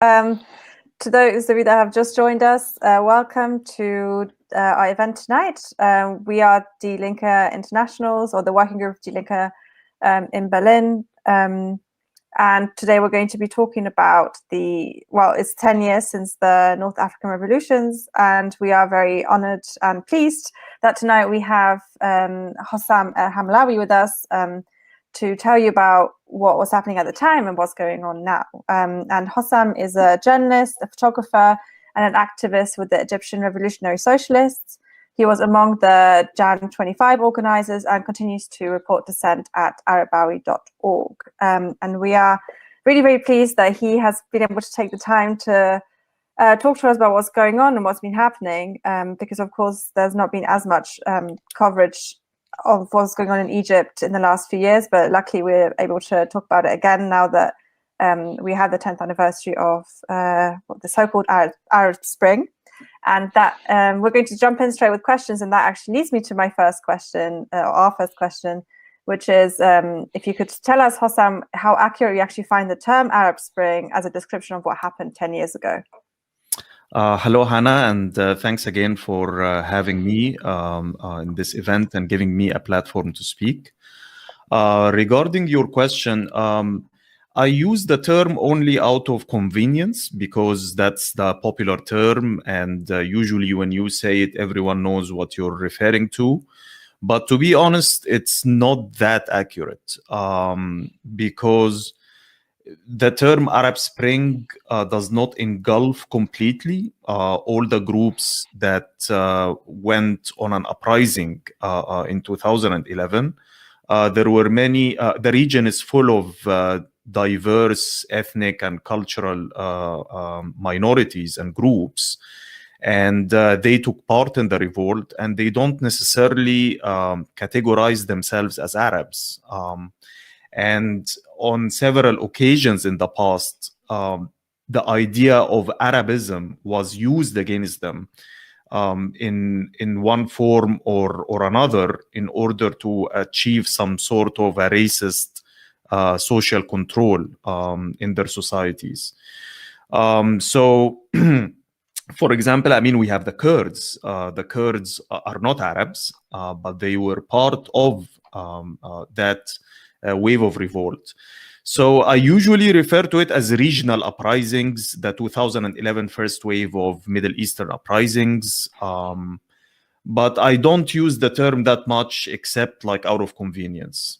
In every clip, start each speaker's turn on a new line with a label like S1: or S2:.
S1: Um, to those of you that have just joined us, welcome to our event tonight. We are Die Linke Internationals, or the working group of Die Linke in Berlin. And today we're going to be talking about it's 10 years since the North African revolutions, and we are very honored and pleased that tonight we have Hossam el-Hamalawy with us to tell you about what was happening at the time and what's going on now. And Hossam is a journalist, a photographer, and an activist with the Egyptian Revolutionary Socialists. He was among the Jan 25 organizers and continues to report dissent at arabawi.org. And we are really, very pleased that he has been able to take the time to talk to us about what's going on and what's been happening, because, of course, there's not been as much coverage of what's going on in Egypt in the last few years, but luckily we're able to talk about it again now that we have the 10th anniversary of the so-called Arab Spring. And that we're going to jump in straight with questions, and that actually leads me to my first question, or our first question, which is if you could tell us, Hossam, how accurate you actually find the term Arab Spring as a description of what happened 10 years ago.
S2: Hello, Hannah, and thanks again for having me in this event and giving me a platform to speak. Regarding your question, I use the term only out of convenience because that's the popular term, and usually when you say it, everyone knows what you're referring to. But to be honest, it's not that accurate because the term Arab Spring does not engulf completely all the groups that went on an uprising in 2011. There were many, the region is full of diverse ethnic and cultural minorities and groups, and they took part in the revolt, and they don't necessarily categorize themselves as Arabs. And on several occasions in the past, the idea of Arabism was used against them in one form or another in order to achieve some sort of a racist social control in their societies. So, for example, I mean, we have the Kurds. The Kurds are not Arabs, but they were part of that wave of revolt. So I usually refer to it as regional uprisings, the 2011 first wave of Middle Eastern uprisings. But I don't use the term that much except like out of convenience.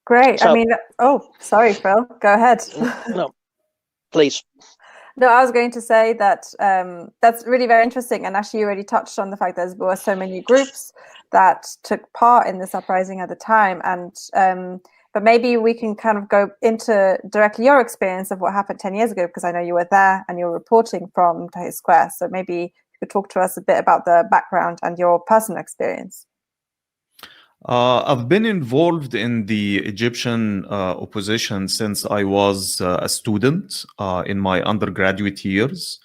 S1: Great. So, I mean, oh, sorry, Phil. Go ahead.
S3: No, please.
S1: No, I was going to say that that's really very interesting. And actually, you already touched on the fact that there were so many groups that took part in this uprising at the time. And but maybe we can kind of go into directly your experience of what happened 10 years ago, because I know you were there and you're reporting from Tahrir Square. So maybe you could talk to us a bit about the background and your personal experience.
S2: I've been involved in the Egyptian opposition since I was a student in my undergraduate years.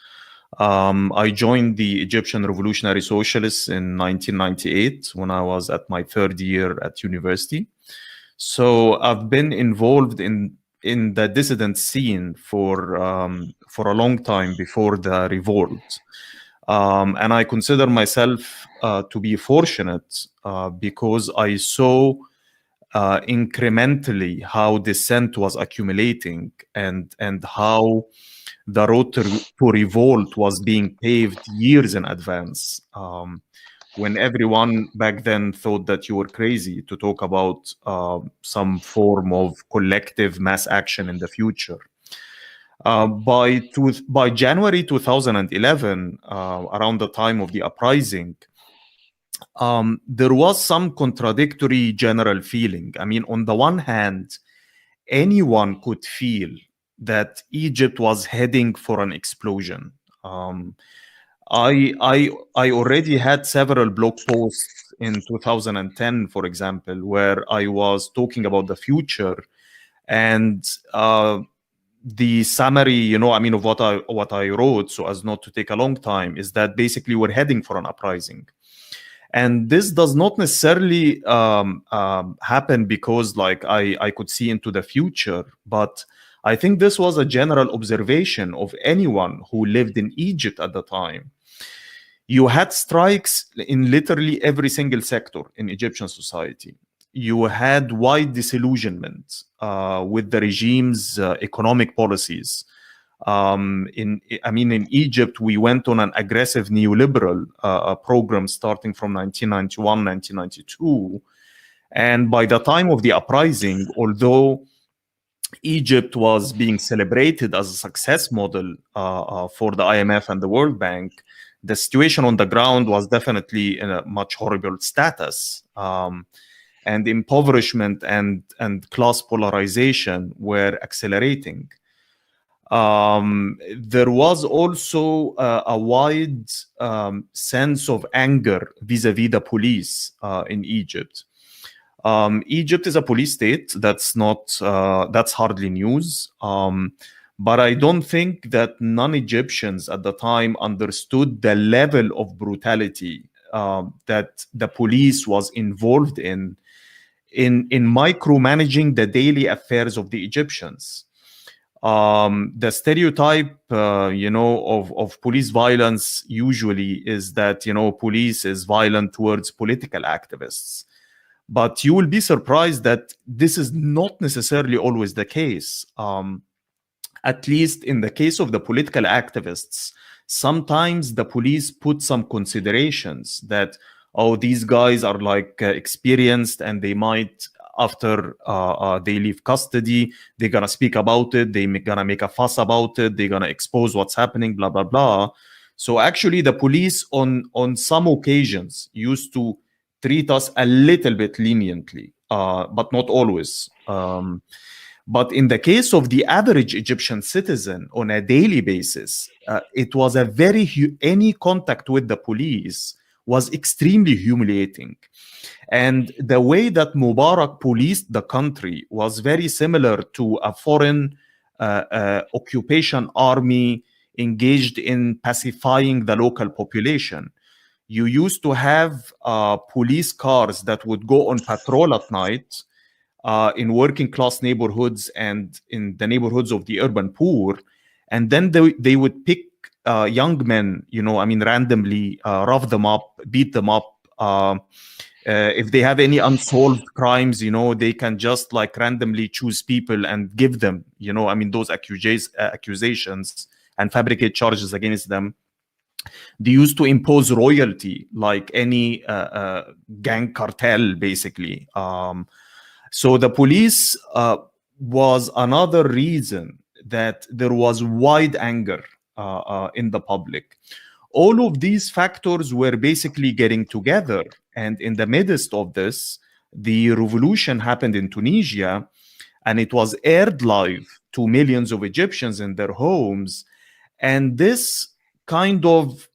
S2: I joined the Egyptian Revolutionary Socialists in 1998 when I was at my third year at university. So I've been involved in the dissident scene for a long time before the revolt. And I consider myself to be fortunate because I saw incrementally how dissent was accumulating and how the road to revolt was being paved years in advance, when everyone back then thought that you were crazy to talk about some form of collective mass action in the future. By January 2011, around the time of the uprising, there was some contradictory general feeling. I mean, on the one hand, anyone could feel that Egypt was heading for an explosion. I already had several blog posts in 2010, for example, where I was talking about the future, and the summary, of what I wrote, so as not to take a long time, is that basically we're heading for an uprising. And this does not necessarily happen because I could see into the future, but I think this was a general observation of anyone who lived in Egypt at the time. You had strikes in literally every single sector in Egyptian society. You had wide disillusionment with the regime's economic policies. In Egypt, we went on an aggressive neoliberal program starting from 1991, 1992. And by the time of the uprising, although Egypt was being celebrated as a success model for the IMF and the World Bank, the situation on the ground was definitely in a much horrible status. And impoverishment and class polarization were accelerating. There was also a wide sense of anger vis-a-vis the police in Egypt. Egypt is a police state. That's hardly news. But I don't think that non-Egyptians at the time understood the level of brutality that the police was involved in micromanaging the daily affairs of the Egyptians. The stereotype, of police violence usually is that, police is violent towards political activists. But you will be surprised that this is not necessarily always the case. At least in the case of the political activists, sometimes the police put some considerations that, these guys are like experienced and they might, after they leave custody, they're going to speak about it, they're going to make a fuss about it, they're going to expose what's happening, blah, blah, blah. So actually the police on some occasions used to treat us a little bit leniently, but not always. But in the case of the average Egyptian citizen on a daily basis, it was any contact with the police was extremely humiliating. And the way that Mubarak policed the country was very similar to a foreign occupation army engaged in pacifying the local population. You used to have police cars that would go on patrol at night in working class neighborhoods and in the neighborhoods of the urban poor. And then they would pick young men, randomly, rough them up, beat them up. If they have any unsolved crimes, they can just like randomly choose people and give them, those accusations and fabricate charges against them. They used to impose royalty like any gang cartel, basically. So the police was another reason that there was wide anger in the public. All of these factors were basically getting together. And in the midst of this, the revolution happened in Tunisia, and it was aired live to millions of Egyptians in their homes. And this kind of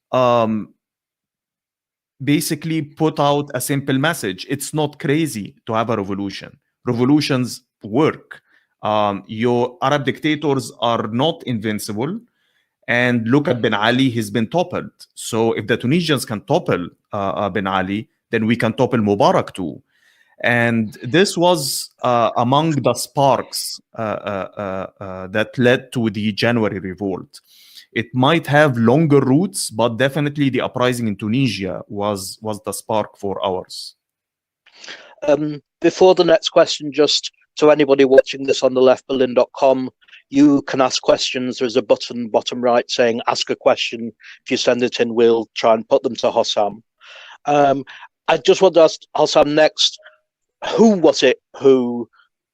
S2: basically put out a simple message. It's not crazy to have a revolution. Revolutions work. Your Arab dictators are not invincible. And look at Ben Ali, he's been toppled. So if the Tunisians can topple Ben Ali, then we can topple Mubarak too. And this was among the sparks that led to the January revolt. It might have longer roots, but definitely the uprising in Tunisia was the spark for ours.
S3: Before the next question, just to anybody watching this on the leftberlin.com, you can ask questions. There's a button bottom right saying ask a question. If you send it in, we'll try and put them to Hossam. I just want to ask Hossam next, who was it who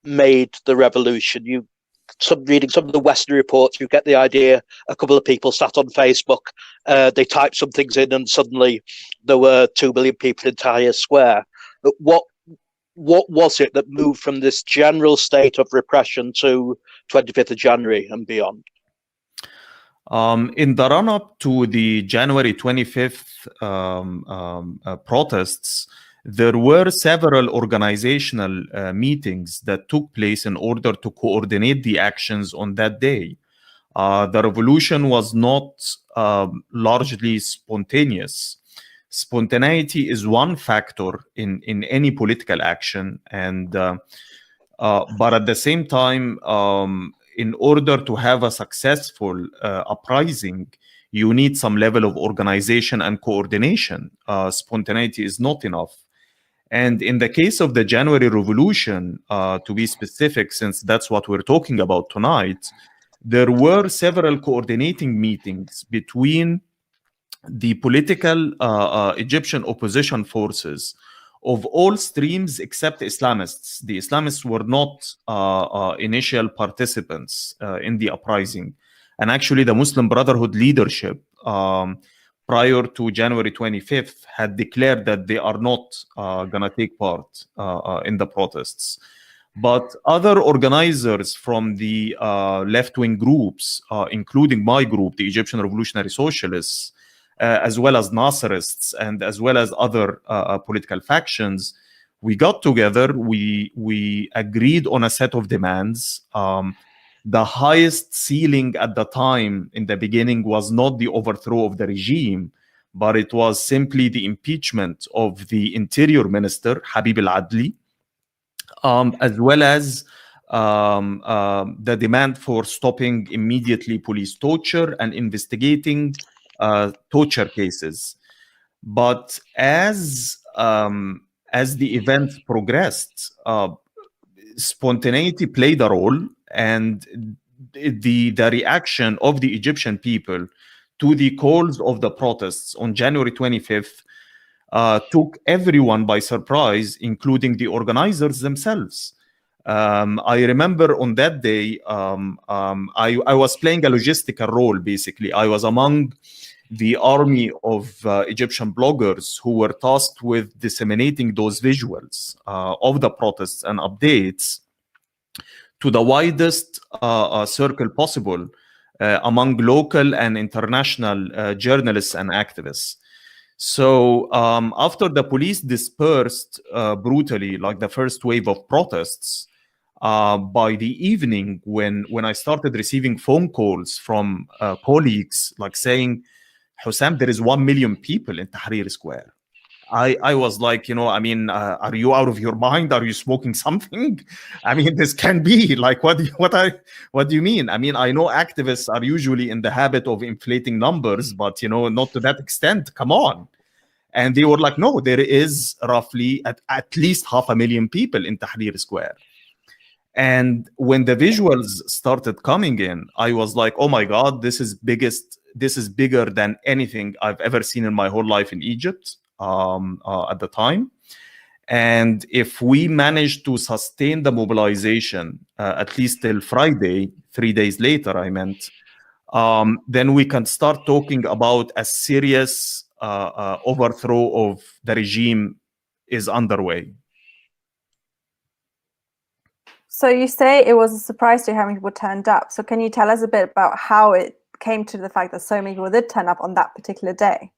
S3: made the revolution? Reading some of the Western reports, you get the idea a couple of people sat on Facebook, they typed some things in and suddenly there were 2 million people in Tahrir Square. What was it that moved from this general state of repression to 25th of January and beyond?
S2: In the run-up to the January 25th protests, there were several organizational meetings that took place in order to coordinate the actions on that day. The revolution was not largely spontaneous. Spontaneity is one factor in any political action, and but at the same time, in order to have a successful uprising, you need some level of organization and coordination. Spontaneity is not enough. And in the case of the January Revolution, to be specific, since that's what we're talking about tonight, there were several coordinating meetings between the political Egyptian opposition forces of all streams except Islamists. The Islamists were not initial participants in the uprising. And actually, the Muslim Brotherhood leadership prior to January 25th had declared that they are not going to take part in the protests. But other organizers from the left-wing groups, including my group, the Egyptian Revolutionary Socialists, as well as Nasserists and as well as other political factions, we got together, we agreed on a set of demands. The highest ceiling at the time in the beginning was not the overthrow of the regime, but it was simply the impeachment of the interior minister, Habib al-Adli, as well as the demand for stopping immediately police torture and investigating torture cases. But as the events progressed, spontaneity played a role, and the reaction of the Egyptian people to the calls of the protests on January 25th took everyone by surprise, including the organizers themselves. I remember on that day, I was playing a logistical role, basically. I was among the army of Egyptian bloggers who were tasked with disseminating those visuals of the protests and updates to the widest circle possible among local and international journalists and activists. So after the police dispersed brutally, like the first wave of protests, by the evening, when I started receiving phone calls from colleagues like saying, Hossam, there is 1 million people in Tahrir Square. I was like, I mean, are you out of your mind? Are you smoking something? I mean, this can be like, what do you mean? I mean, I know activists are usually in the habit of inflating numbers, but, not to that extent. Come on. And they were like, no, there is roughly at least 500,000 people in Tahrir Square. And when the visuals started coming in, I was like, oh my God, this is bigger than anything I've ever seen in my whole life in Egypt at the time. And if we manage to sustain the mobilization at least till Friday, 3 days later, then we can start talking about a serious overthrow of the regime is underway.
S1: So you say it was a surprise to you how many people turned up. So can you tell us a bit about how it came to the fact that so many people did turn up on that particular day?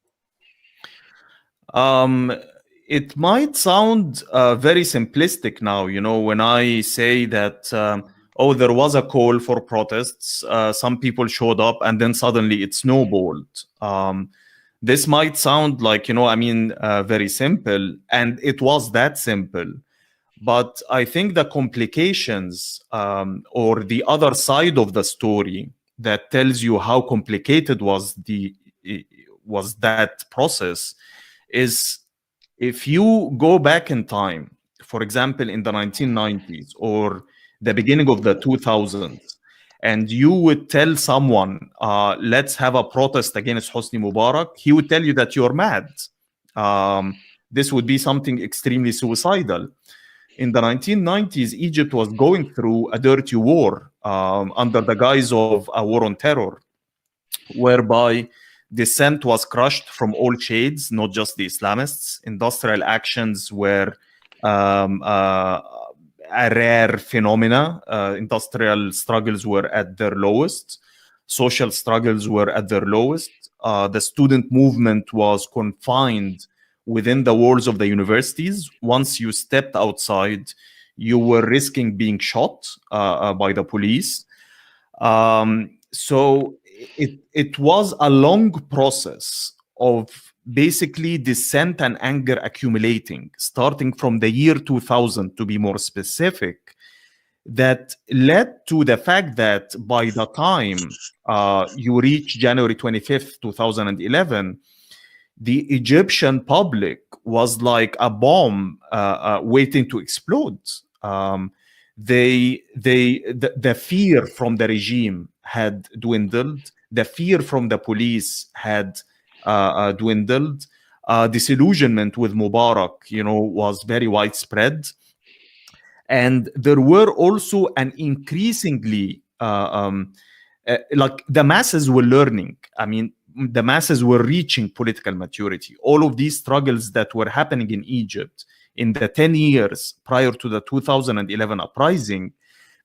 S2: It might sound very simplistic now, when I say that, there was a call for protests, some people showed up, and then suddenly it snowballed. This might sound like, very simple, and it was that simple. But I think the complications or the other side of the story that tells you how complicated was that process is if you go back in time, for example, in the 1990s or the beginning of the 2000s, and you would tell someone, let's have a protest against Hosni Mubarak, he would tell you that you're mad. This would be something extremely suicidal. In the 1990s, Egypt was going through a dirty war under the guise of a war on terror, whereby dissent was crushed from all shades, not just the Islamists. Industrial actions were a rare phenomena. Industrial struggles were at their lowest. Social struggles were at their lowest. The student movement was confined within the walls of the universities. Once you stepped outside, you were risking being shot by the police. So it was a long process of basically dissent and anger accumulating, starting from the year 2000, to be more specific. that led to the fact that by the time you reach January 25th, 2011, the Egyptian public was like a bomb waiting to explode. The fear from the regime had dwindled. The fear from the police had dwindled. Disillusionment with Mubarak, was very widespread. And there were also an increasingly, like the masses were learning. I mean, the masses were reaching political maturity. All of these struggles that were happening in Egypt in the 10 years prior to the 2011 uprising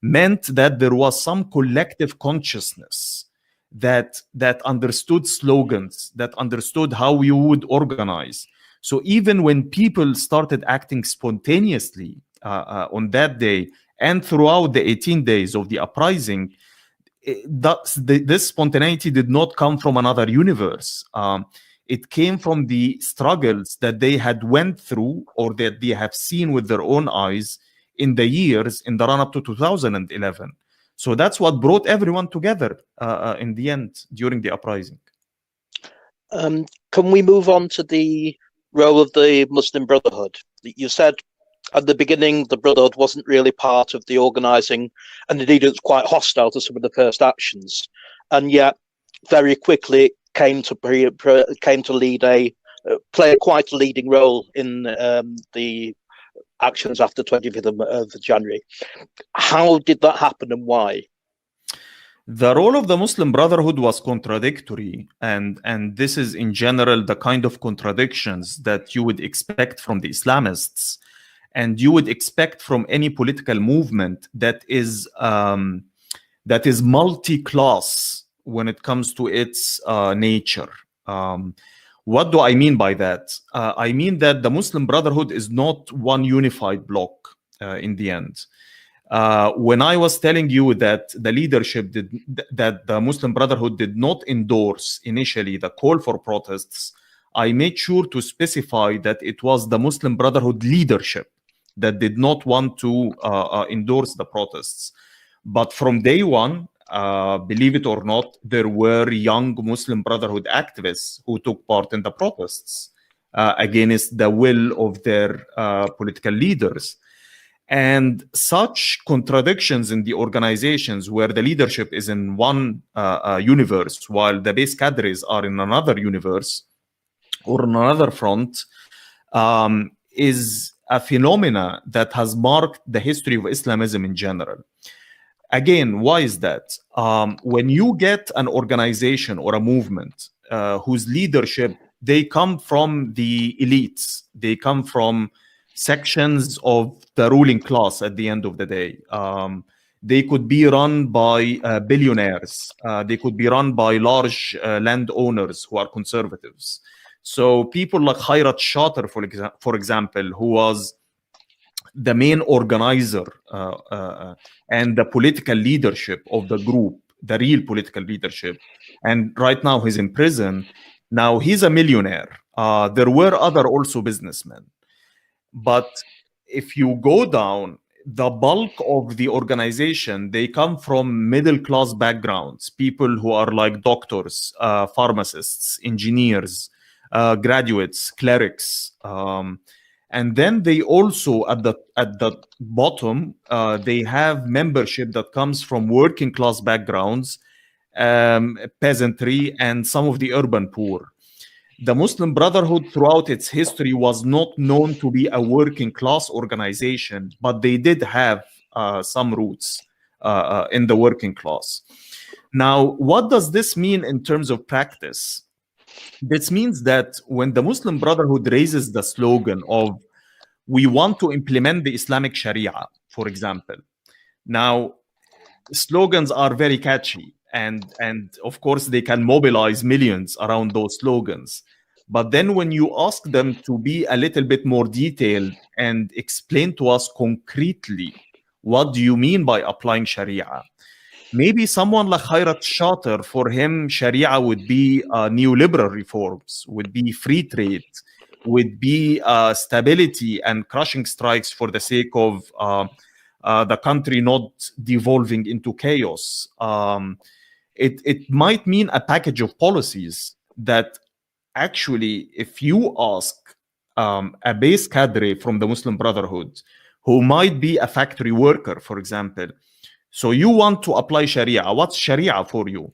S2: meant that there was some collective consciousness that understood slogans, that understood how you would organize. So even when people started acting spontaneously on that day and throughout the 18 days of the uprising, this spontaneity did not come from another universe. It came from the struggles that they had went through or that they have seen with their own eyes in the years in the run-up to 2011. So that's what brought everyone together in the end during the uprising.
S3: Can we move on to the role of the Muslim Brotherhood? You said at the beginning the Brotherhood wasn't really part of the organising, and indeed it was quite hostile to some of the first actions, and yet very quickly it came to play quite a leading role in the actions after 25th of January. How did that happen and why?
S2: The role of the Muslim Brotherhood was contradictory, and this is in general the kind of contradictions that you would expect from the Islamists, and you would expect from any political movement that is multi-class when it comes to its nature. What do I mean by that? I mean that the Muslim Brotherhood is not one unified bloc in the end. When I was telling you that the leadership that the Muslim Brotherhood did not endorse initially the call for protests, I made sure to specify that it was the Muslim Brotherhood leadership that did not want to endorse the protests. But from day one, believe it or not, there were young Muslim Brotherhood activists who took part in the protests against the will of their political leaders. And such contradictions in the organizations where the leadership is in one universe while the base cadres are in another universe or on another front is a phenomena that has marked the history of Islamism in general. Again, why is that? When you get an organization or a movement whose leadership, they come from the elites, they come from sections of the ruling class at the end of the day. They could be run by billionaires. They could be run by large landowners who are conservatives. So people like Khairat Shater, for example, who was the main organizer and the political leadership of the group, the real political leadership. And right now he's in prison. Now he's a millionaire. There were other also businessmen. But if you go down, the bulk of the organization, they come from middle-class backgrounds, people who are like doctors, pharmacists, engineers, graduates, clerics. And then they also, at the bottom, they have membership that comes from working-class backgrounds, peasantry, and some of the urban poor. The Muslim Brotherhood throughout its history was not known to be a working class organization, but they did have some roots in the working class. Now, what does this mean in terms of practice? This means that when the Muslim Brotherhood raises the slogan of, we want to implement the Islamic Sharia, for example. Now, slogans are very catchy. And of course, they can mobilize millions around those slogans. But then when you ask them to be a little bit more detailed and explain to us concretely, what do you mean by applying Sharia? Maybe someone like Khairat Shater, for him, Sharia would be neoliberal reforms, would be free trade, would be stability and crushing strikes for the sake of the country not devolving into chaos. It might mean a package of policies that actually, if you ask a base cadre from the Muslim Brotherhood, who might be a factory worker, for example, so you want to apply Sharia, what's Sharia for you?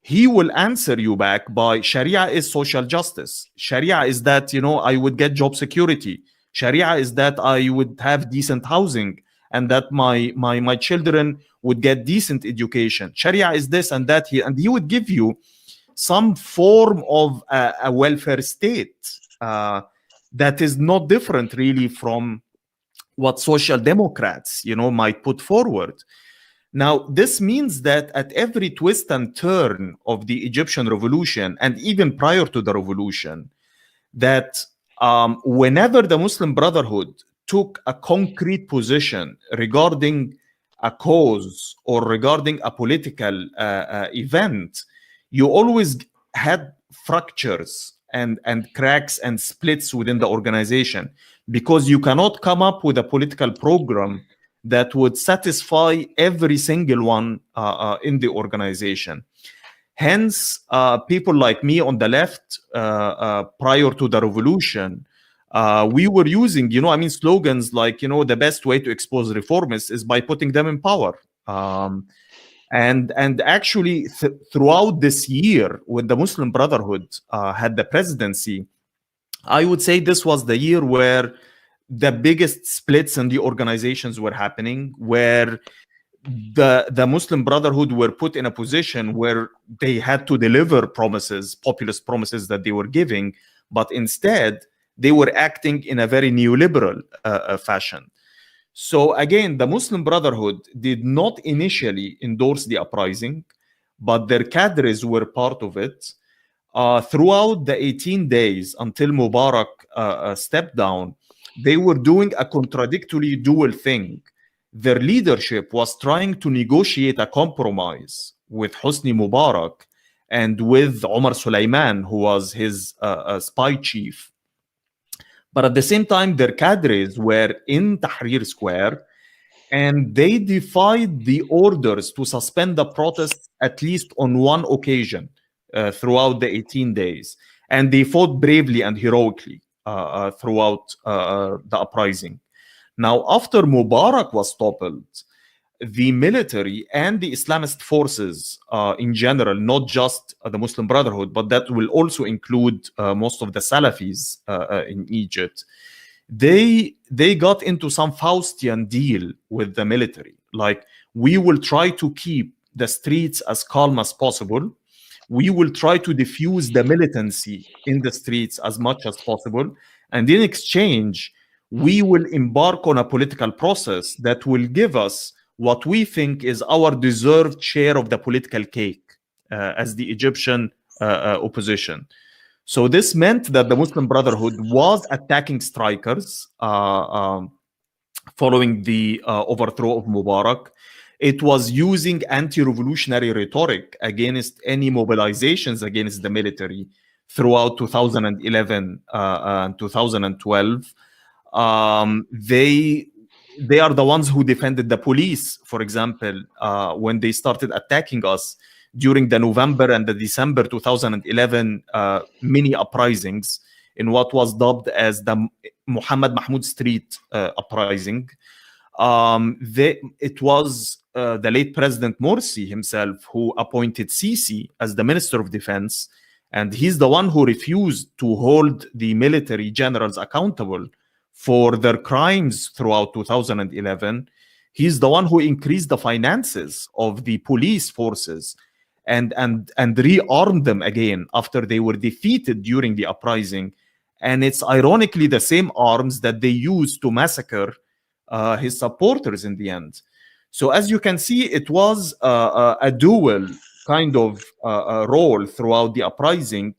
S2: He will answer you back by Sharia is social justice. Sharia is that, I would get job security. Sharia is that I would have decent housing and that my children would get decent education. Sharia is this and that. And he would give you some form of a welfare state that is not different really from what social democrats, might put forward. Now, this means that at every twist and turn of the Egyptian revolution, and even prior to the revolution, that whenever the Muslim Brotherhood took a concrete position regarding a cause or regarding a political event, you always had fractures and cracks and splits within the organization, because you cannot come up with a political program that would satisfy every single one in the organization. Hence, people like me on the left, prior to the revolution, we were using, slogans like, the best way to expose reformists is by putting them in power. And actually, throughout this year, when the Muslim Brotherhood had the presidency, I would say this was the year where the biggest splits in the organizations were happening, where the Muslim Brotherhood were put in a position where they had to deliver promises, populist promises that they were giving, but instead they were acting in a very neoliberal fashion. So again, the Muslim Brotherhood did not initially endorse the uprising, but their cadres were part of it. Throughout the 18 days until Mubarak stepped down, they were doing a contradictory dual thing. Their leadership was trying to negotiate a compromise with Hosni Mubarak and with Omar Suleiman, who was his spy chief. But at the same time, their cadres were in Tahrir Square, and they defied the orders to suspend the protests at least on one occasion throughout the 18 days. And they fought bravely and heroically throughout the uprising. Now, after Mubarak was toppled, the military and the Islamist forces in general, not just the Muslim Brotherhood, but that will also include most of the Salafis in Egypt, they got into some Faustian deal with the military. Like, we will try to keep the streets as calm as possible. We will try to diffuse the militancy in the streets as much as possible. And in exchange, we will embark on a political process that will give us what we think is our deserved share of the political cake as the Egyptian opposition. So this meant that the Muslim Brotherhood was attacking strikers following the overthrow of Mubarak. It was using anti-revolutionary rhetoric against any mobilizations against the military throughout 2011 and 2012. They are the ones who defended the police, for example, when they started attacking us during the November and the December 2011 mini uprisings in what was dubbed as the Muhammad Mahmoud Street uprising. It was the late President Morsi himself who appointed Sisi as the Minister of Defense, and he's the one who refused to hold the military generals accountable for their crimes throughout 2011. He's the one who increased the finances of the police forces and rearmed them again after they were defeated during the uprising. And it's ironically the same arms that they used to massacre his supporters in the end. So as you can see, it was a dual kind of role throughout the uprising.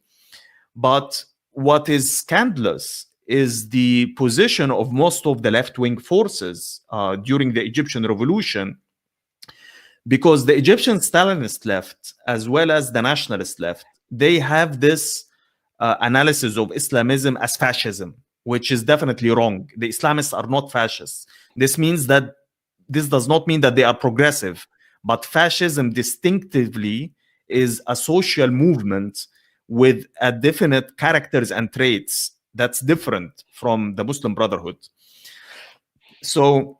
S2: But what is scandalous is the position of most of the left-wing forces during the Egyptian revolution, because the Egyptian Stalinist left, as well as the nationalist left, they have this analysis of Islamism as fascism, which is definitely wrong. The Islamists are not fascists. This means that this does not mean that they are progressive, but fascism distinctively is a social movement with a definite characters and traits that's different from the Muslim Brotherhood. So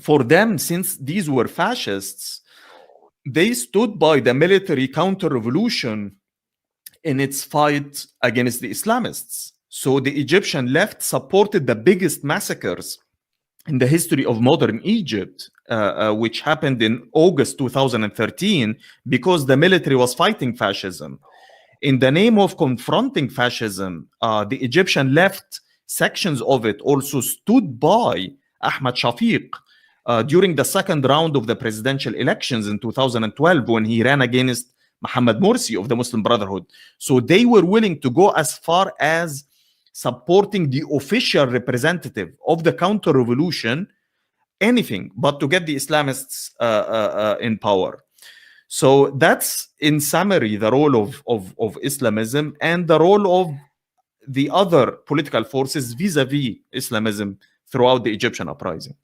S2: for them, since these were fascists, they stood by the military counter-revolution in its fight against the Islamists. So the Egyptian left supported the biggest massacres in the history of modern Egypt, which happened in August 2013, because the military was fighting fascism. In the name of confronting fascism, the Egyptian left sections of it also stood by Ahmad Shafiq during the second round of the presidential elections in 2012, when he ran against Mohammed Morsi of the Muslim Brotherhood. So they were willing to go as far as supporting the official representative of the counter-revolution, anything but to get the Islamists in power. So that's, in summary, the role of Islamism and the role of the other political forces vis-a-vis Islamism throughout the Egyptian uprising.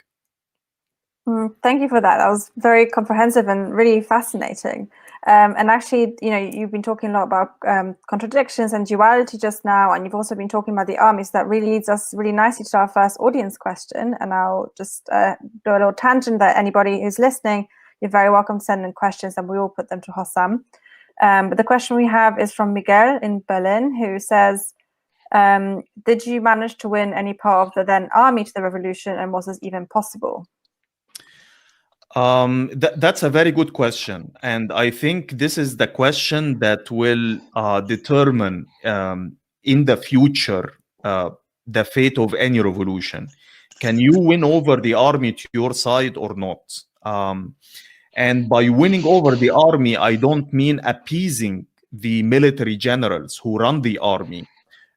S1: Thank you for that. That was very comprehensive and really fascinating. And actually, you've been talking a lot about contradictions and duality just now, and you've also been talking about the army. So that really leads us really nicely to our first audience question. And I'll just do a little tangent that anybody who's listening, you're very welcome to send in questions, and we will put them to Hossam. But the question we have is from Miguel in Berlin, who says, did you manage to win any part of the then army to the revolution, and was this even possible?
S2: That's a very good question, and I think this is the question that will determine in the future the fate of any revolution. Can you win over the army to your side or not? And by winning over the army, I don't mean appeasing the military generals who run the army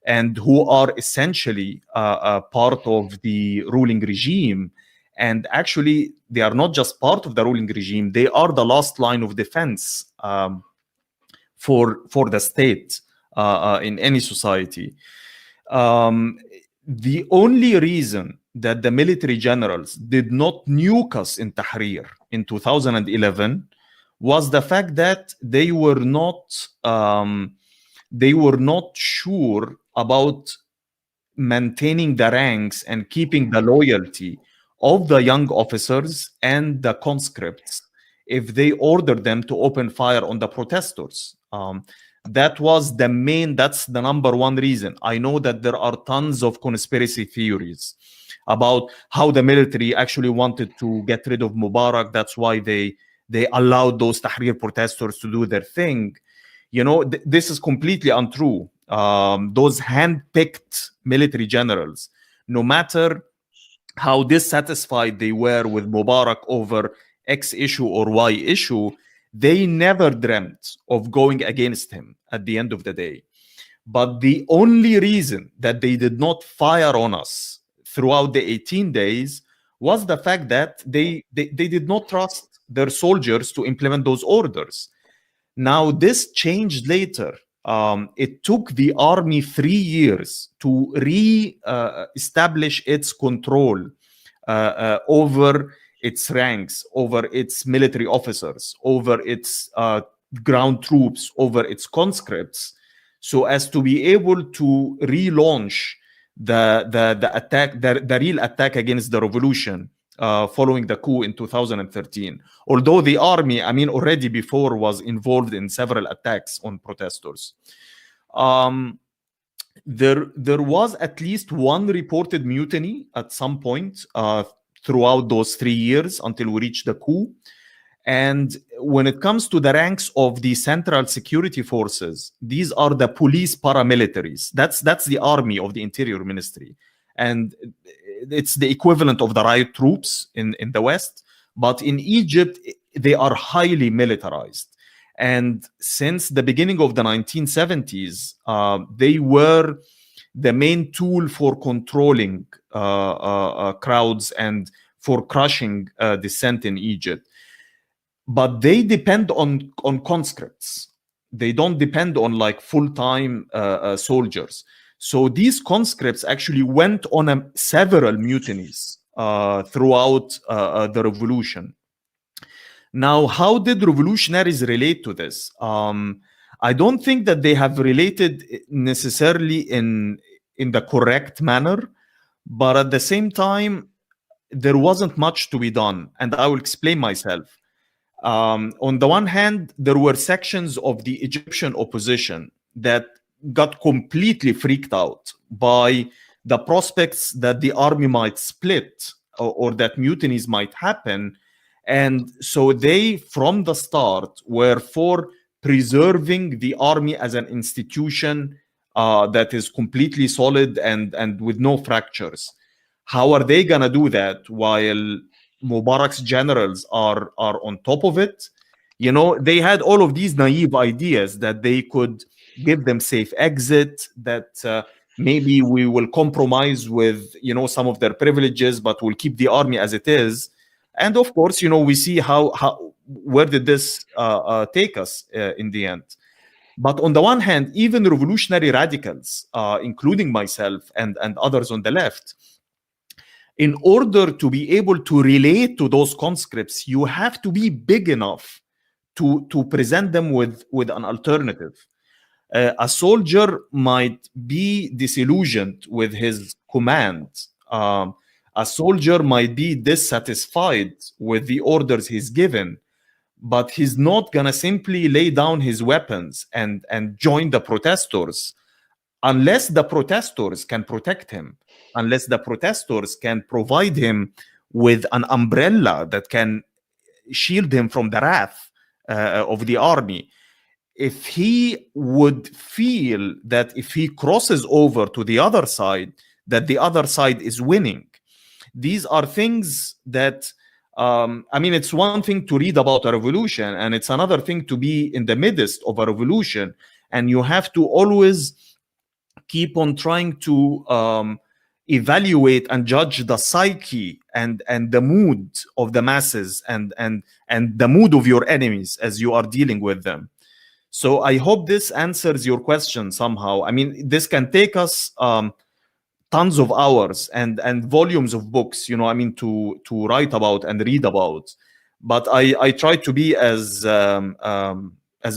S2: and who are essentially part of the ruling regime. And actually, they are not just part of the ruling regime, they are the last line of defense for the state in any society. The only reason that the military generals did not nuke us in Tahrir in 2011 was the fact that they were not sure about maintaining the ranks and keeping the loyalty of the young officers and the conscripts if they ordered them to open fire on the protesters. That's the number one reason. I know that there are tons of conspiracy theories about how the military actually wanted to get rid of Mubarak. That's why they allowed those Tahrir protesters to do their thing. This is completely untrue. Those hand-picked military generals, no matter how dissatisfied they were with Mubarak over X issue or Y issue, they never dreamt of going against him at the end of the day. But the only reason that they did not fire on us throughout the 18 days was the fact that they did not trust their soldiers to implement those orders. Now, this changed later. It took the army 3 years to re-establish its control over its ranks, over its military officers, over its ground troops, over its conscripts, so as to be able to relaunch the attack, the real attack against the revolution following the coup in 2013. Although the army, already before was involved in several attacks on protesters. There was at least one reported mutiny at some point throughout those 3 years until we reached the coup. And when it comes to the ranks of the central security forces, these are the police paramilitaries. That's the army of the Interior Ministry. And it's the equivalent of the riot troops in the West. But in Egypt, they are highly militarized. And since the beginning of the 1970s, they were the main tool for controlling crowds and for crushing dissent in Egypt. But they depend on conscripts. They don't depend on like full-time soldiers. So these conscripts actually went on several mutinies throughout the revolution. Now, how did revolutionaries relate to this? I don't think that they have related necessarily in the correct manner, but at the same time, there wasn't much to be done, and I will explain myself. On the one hand, there were sections of the Egyptian opposition that got completely freaked out by the prospects that the army might split or that mutinies might happen. And so they, from the start, were for preserving the army as an institution that is completely solid and with no fractures. How are they going to do that while Mubarak's generals are on top of it? You know, they had all of these naive ideas that they could give them safe exit, that maybe we will compromise with, you know, some of their privileges, but we'll keep the army as it is. And of course, you know, we see where did this take us in the end. But on the one hand, even revolutionary radicals, including myself and others on the left, in order to be able to relate to those conscripts, you have to be big enough to present them with an alternative. A soldier might be disillusioned with his command. A soldier might be dissatisfied with the orders he's given, but he's not going to simply lay down his weapons and join the protesters unless the protesters can protect him, unless the protesters can provide him with an umbrella that can shield him from the wrath of the army. If he would feel that if he crosses over to the other side, that the other side is winning. These are things that, I mean, it's one thing to read about a revolution, and it's another thing to be in the midst of a revolution. And you have to always keep on trying to evaluate and judge the psyche and the mood of the masses and the mood of your enemies as you are dealing with them. So I hope this answers your question somehow. I mean, this can take us tons of hours and volumes of books, you know, I mean, to write about and read about. But I try to be as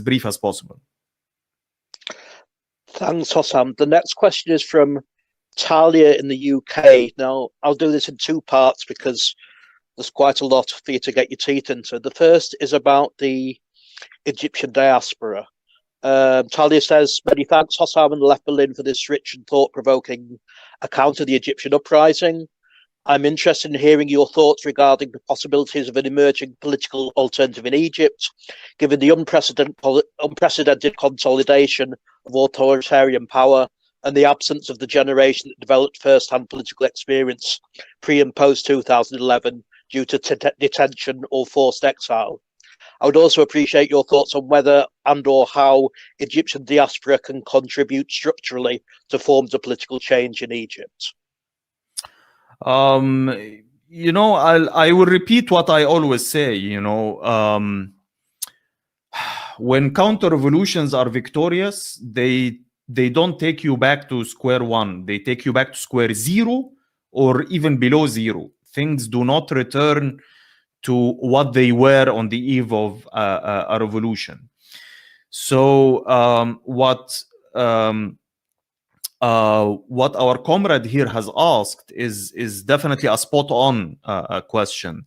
S2: brief as possible.
S3: Thanks, Hossam. The next question is from Talia in the UK. Now, I'll do this in two parts because there's quite a lot for you to get your teeth into. The first is about the Egyptian diaspora. Talia says, many thanks, Hossam and Left Berlin, for this rich and thought-provoking account of the Egyptian uprising. I'm interested in hearing your thoughts regarding the possibilities of an emerging political alternative in Egypt, given the unprecedented consolidation of authoritarian power and the absence of the generation that developed first-hand political experience pre- and post-2011 due to detention or forced exile. I would also appreciate your thoughts on whether and or how Egyptian diaspora can contribute structurally to forms of political change in Egypt.
S2: You know, I will repeat what I always say, you know, when counter-revolutions are victorious, they don't take you back to square one. They take you back to square zero or even below zero. Things do not return to what they were on the eve of a revolution. So what our comrade here has asked is definitely a spot-on question.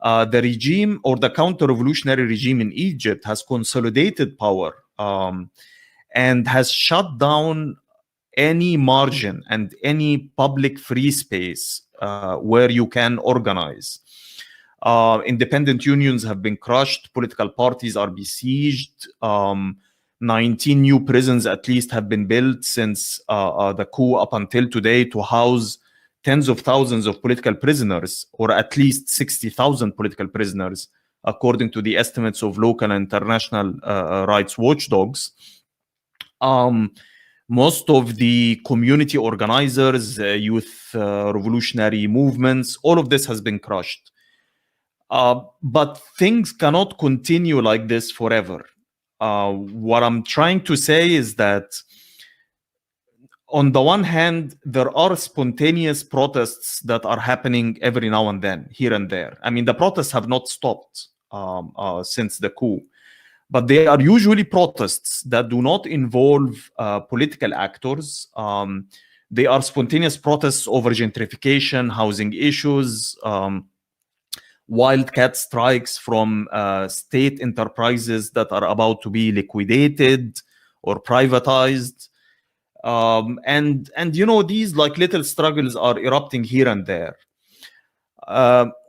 S2: The regime or the counter-revolutionary regime in Egypt has consolidated power and has shut down any margin and any public free space where you can organize. Independent unions have been crushed, political parties are besieged, 19 new prisons at least have been built since the coup up until today to house tens of thousands of political prisoners, or at least 60,000 political prisoners, according to the estimates of local and international rights watchdogs. Most of the community organizers, youth revolutionary movements, all of this has been crushed. But things cannot continue like this forever. What I'm trying to say is that on the one hand, there are spontaneous protests that are happening every now and then, here and there. I mean, the protests have not stopped since the coup, but they are usually protests that do not involve political actors. They are spontaneous protests over gentrification, housing issues, wildcat strikes from state enterprises that are about to be liquidated or privatized. And you know, these like little struggles are erupting here and there.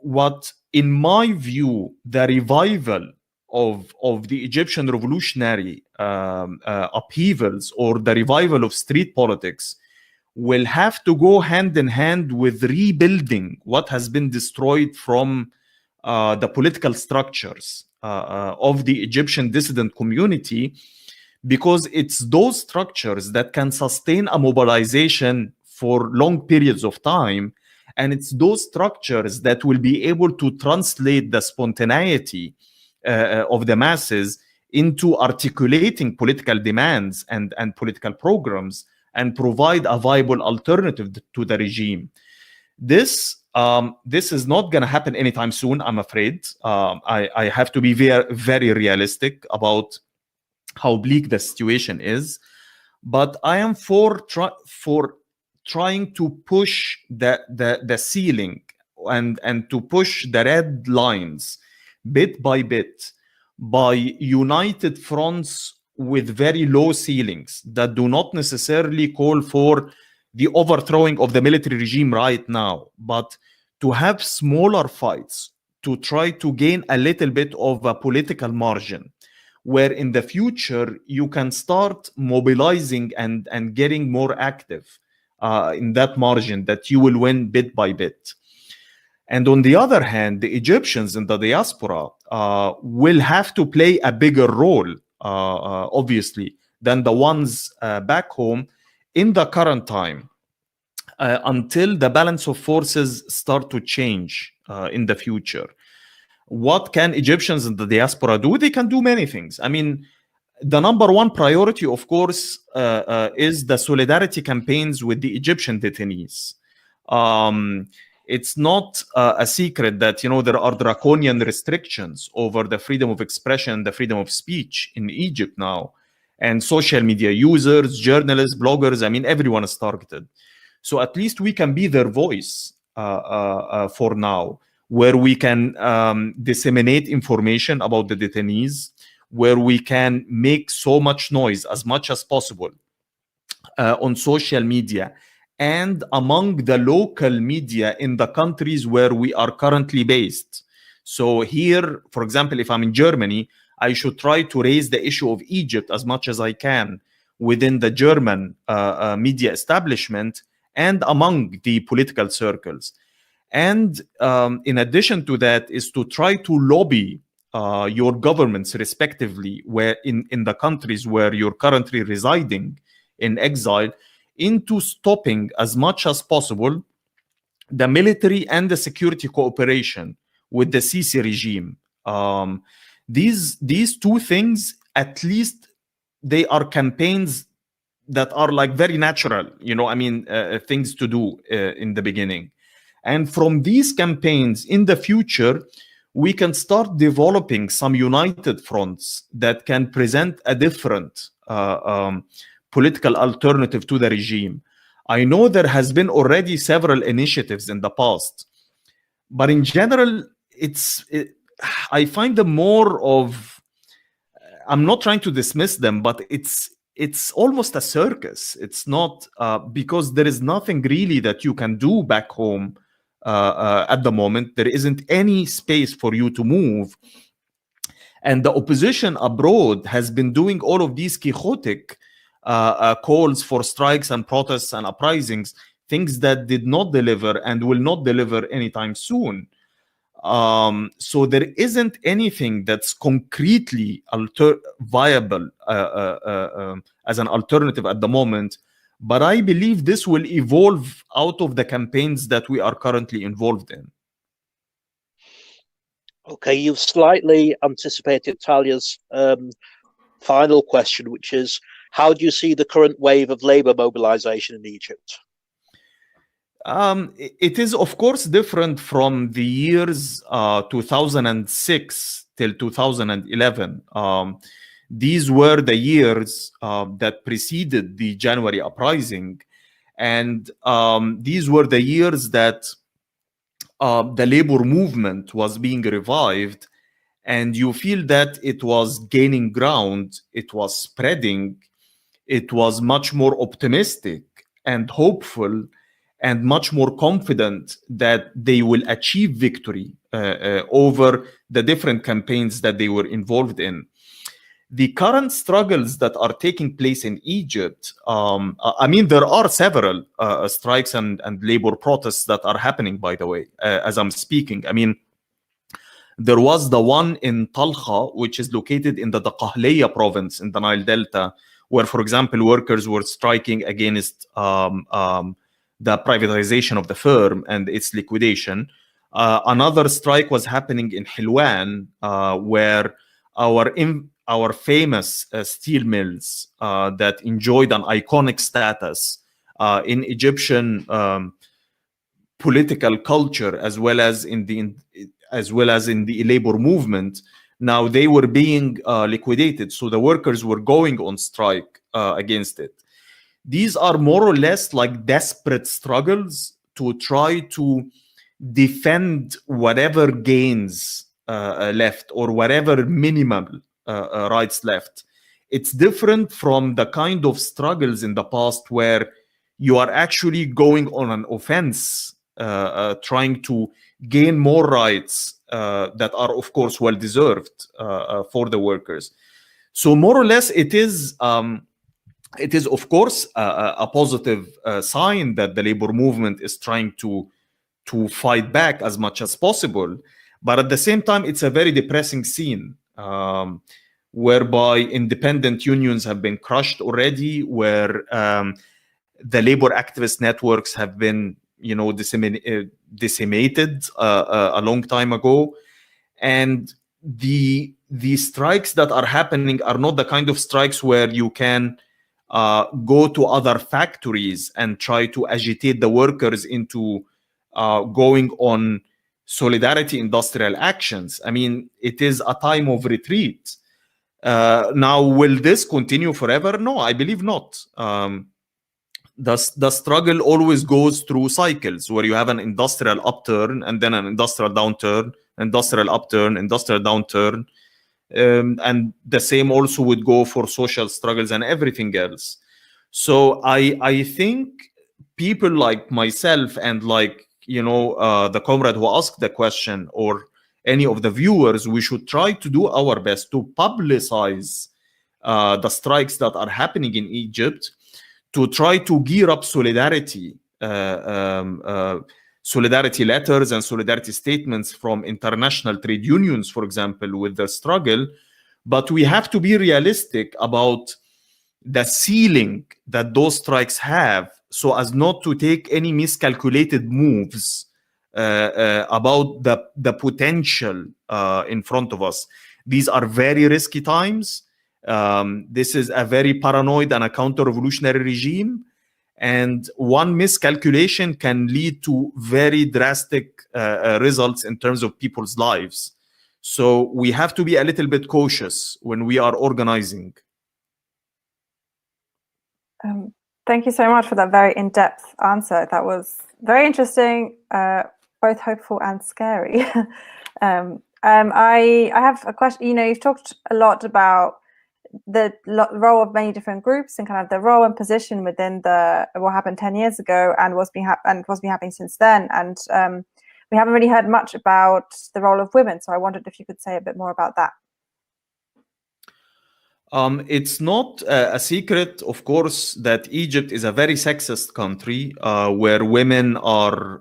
S2: What, in my view, the revival of the Egyptian revolutionary upheavals, or the revival of street politics, will have to go hand in hand with rebuilding what has been destroyed from the political structures of the Egyptian dissident community, because it's those structures that can sustain a mobilization for long periods of time. And it's those structures that will be able to translate the spontaneity of the masses into articulating political demands and political programs, and provide a viable alternative to the regime. This is not going to happen anytime soon, I'm afraid. I have to be very, very realistic about how bleak the situation is, but I am for trying to push the ceiling and to push the red lines bit by bit, by united fronts with very low ceilings that do not necessarily call for the overthrowing of the military regime right now, but to have smaller fights to try to gain a little bit of a political margin, where in the future you can start mobilizing and getting more active in that margin that you will win bit by bit. And on the other hand, the Egyptians in the diaspora will have to play a bigger role, obviously, than the ones back home in the current time, until the balance of forces start to change in the future. What can Egyptians in the diaspora do? They can do many things. I mean, the number one priority, of course, is the solidarity campaigns with the Egyptian detainees. It's not a secret that, you know, there are draconian restrictions over the freedom of expression, the freedom of speech in Egypt now. And social media users, journalists, bloggers, I mean, everyone is targeted. So at least we can be their voice for now, where we can disseminate information about the detainees, where we can make so much noise, as much as possible, on social media and among the local media in the countries where we are currently based. So here, for example, if I'm in Germany, I should try to raise the issue of Egypt as much as I can within the German media establishment and among the political circles. And in addition to that is to try to lobby your governments respectively, where in the countries where you're currently residing in exile, into stopping as much as possible the military and the security cooperation with the Sisi regime. These two things, at least they are campaigns that are like very natural, you know, I mean, things to do in the beginning. And from these campaigns in the future, we can start developing some united fronts that can present a different political alternative to the regime. I know there has been already several initiatives in the past, but in general, I find them more of, I'm not trying to dismiss them, but it's almost a circus. It's not, because there is nothing really that you can do back home at the moment. There isn't any space for you to move. And the opposition abroad has been doing all of these quixotic calls for strikes and protests and uprisings, things that did not deliver and will not deliver anytime soon. So there isn't anything that's concretely viable as an alternative at the moment. But I believe this will evolve out of the campaigns that we are currently involved in.
S3: Okay, you've slightly anticipated Talia's final question, which is, How do you see the current wave of labor mobilization in Egypt?
S2: It is, of course, different from the years 2006 till 2011. These were the years that preceded the January uprising. And these were the years that the labor movement was being revived. And you feel that it was gaining ground, it was spreading, it was much more optimistic and hopeful and much more confident that they will achieve victory over the different campaigns that they were involved in. The current struggles that are taking place in Egypt, I mean, there are several strikes and labor protests that are happening, by the way, as I'm speaking. I mean, there was the one in Talha, which is located in the Daqahliya province in the Nile Delta, where, for example, workers were striking against the privatization of the firm and its liquidation. Another strike was happening in Hilwan, where our famous steel mills that enjoyed an iconic status in Egyptian political culture, as well as in the labor movement, now they were being liquidated. So the workers were going on strike against it. These are more or less like desperate struggles to try to defend whatever gains left or whatever minimal rights left. It's different from the kind of struggles in the past where you are actually going on an offense, trying to gain more rights that are, of course, well deserved for the workers. So more or less, it is, of course, a positive sign that the labor movement is trying to fight back as much as possible. But at the same time, it's a very depressing scene, whereby independent unions have been crushed already, where the labor activist networks have been, decimated a long time ago. And the strikes that are happening are not the kind of strikes where you can go to other factories and try to agitate the workers into going on solidarity industrial actions. I mean, it is a time of retreat. Now, will this continue forever? No, I believe not. The struggle always goes through cycles where you have an industrial upturn and then an industrial downturn, industrial upturn, industrial downturn. And the same also would go for social struggles and everything else. So I think people like myself and like, the comrade who asked the question, or any of the viewers, we should try to do our best to publicize the strikes that are happening in Egypt, to try to gear up solidarity, solidarity letters and solidarity statements from international trade unions, for example, with the struggle. But we have to be realistic about the ceiling that those strikes have, so as not to take any miscalculated moves about the potential in front of us. These are very risky times. This is a very paranoid and a counter-revolutionary regime. And one miscalculation can lead to very drastic results in terms of people's lives. So we have to be a little bit cautious when we are organizing.
S1: Thank you so much for that very in-depth answer. That was very interesting, both hopeful and scary. I have a question. You've talked a lot about the role of many different groups and kind of the role and position within what happened 10 years ago and what's been happening since then. And we haven't really heard much about the role of women. So I wondered if you could say a bit more about that.
S2: It's not a secret, of course, that Egypt is a very sexist country where women are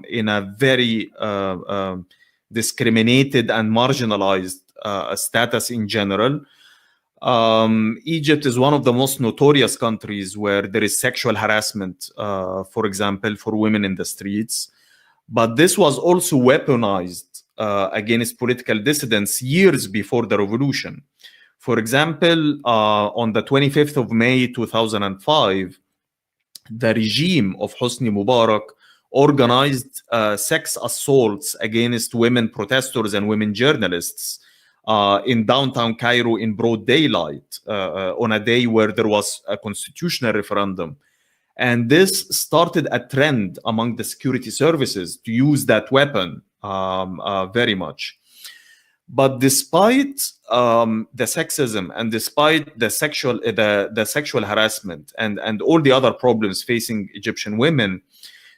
S2: in a very discriminated and marginalized status in general. Egypt is one of the most notorious countries where there is sexual harassment, for example, for women in the streets. But this was also weaponized against political dissidents years before the revolution. For example, on the 25th of May 2005, the regime of Hosni Mubarak organized sex assaults against women protesters and women journalists in downtown Cairo in broad daylight on a day where there was a constitutional referendum. And this started a trend among the security services to use that weapon very much. But despite the sexism and despite the sexual harassment and all the other problems facing Egyptian women,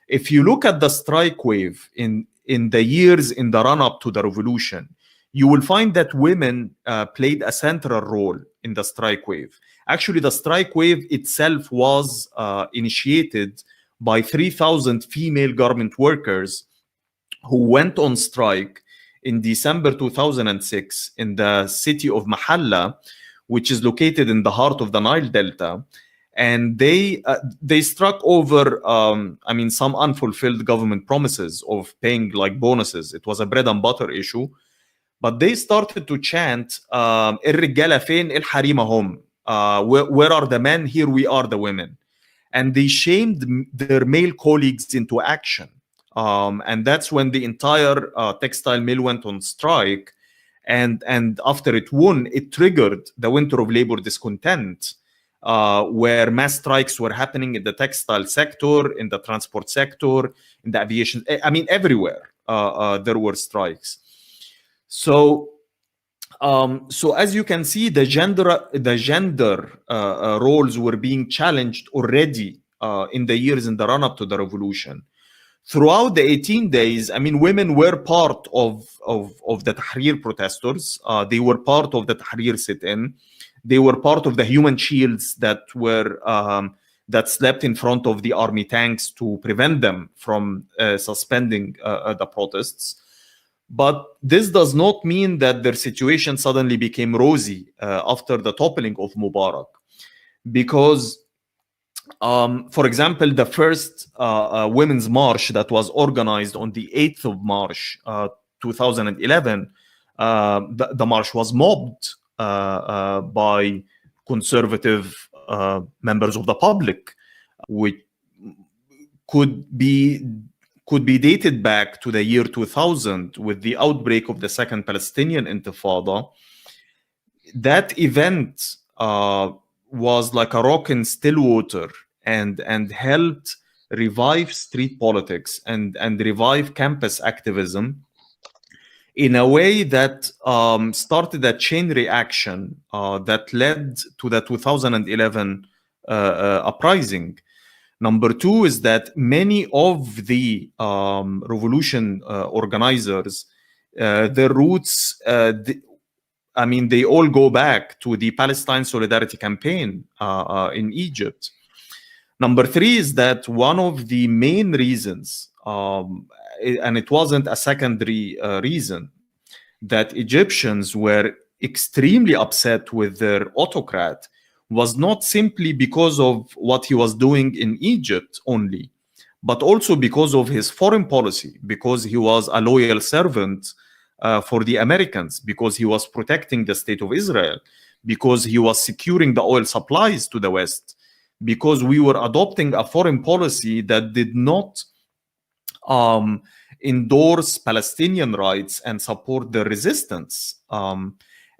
S2: if you look at the strike wave in the years in the run-up to the revolution, you will find that women played a central role in the strike wave. Actually, the strike wave itself was initiated by 3,000 female garment workers who went on strike in December 2006 in the city of Mahalla, which is located in the heart of the Nile Delta. And they struck over, some unfulfilled government promises of paying like bonuses. It was a bread and butter issue. But they started to chant, "الرجالة فين الحريمة هم?" Where are the men? Here we are, the women. And they shamed their male colleagues into action. And that's when the entire textile mill went on strike. And after it won, it triggered the winter of labor discontent, where mass strikes were happening in the textile sector, in the transport sector, in the aviation. I mean, everywhere there were strikes. So as you can see, the gender roles were being challenged already in the years in the run-up to the revolution. Throughout the 18 days, I mean, women were part of the Tahrir protesters. They were part of the Tahrir sit-in. They were part of the human shields that were that slept in front of the army tanks to prevent them from suspending the protests. But this does not mean that their situation suddenly became rosy after the toppling of Mubarak. Because, for example, the first women's march that was organized on the 8th of March, 2011, the march was mobbed by conservative members of the public, which could be dated back to the year 2000 with the outbreak of the Second Palestinian Intifada. That event was like a rock in still water and helped revive street politics and revive campus activism in a way that started a chain reaction that led to the 2011 uprising. Number two is that many of the revolution organizers, their roots, they all go back to the Palestine Solidarity Campaign in Egypt. Number three is that one of the main reasons, and it wasn't a secondary reason, that Egyptians were extremely upset with their autocrat was not simply because of what he was doing in Egypt only, but also because of his foreign policy, because he was a loyal servant for the Americans, because he was protecting the state of Israel, because he was securing the oil supplies to the West, because we were adopting a foreign policy that did not endorse Palestinian rights and support the resistance.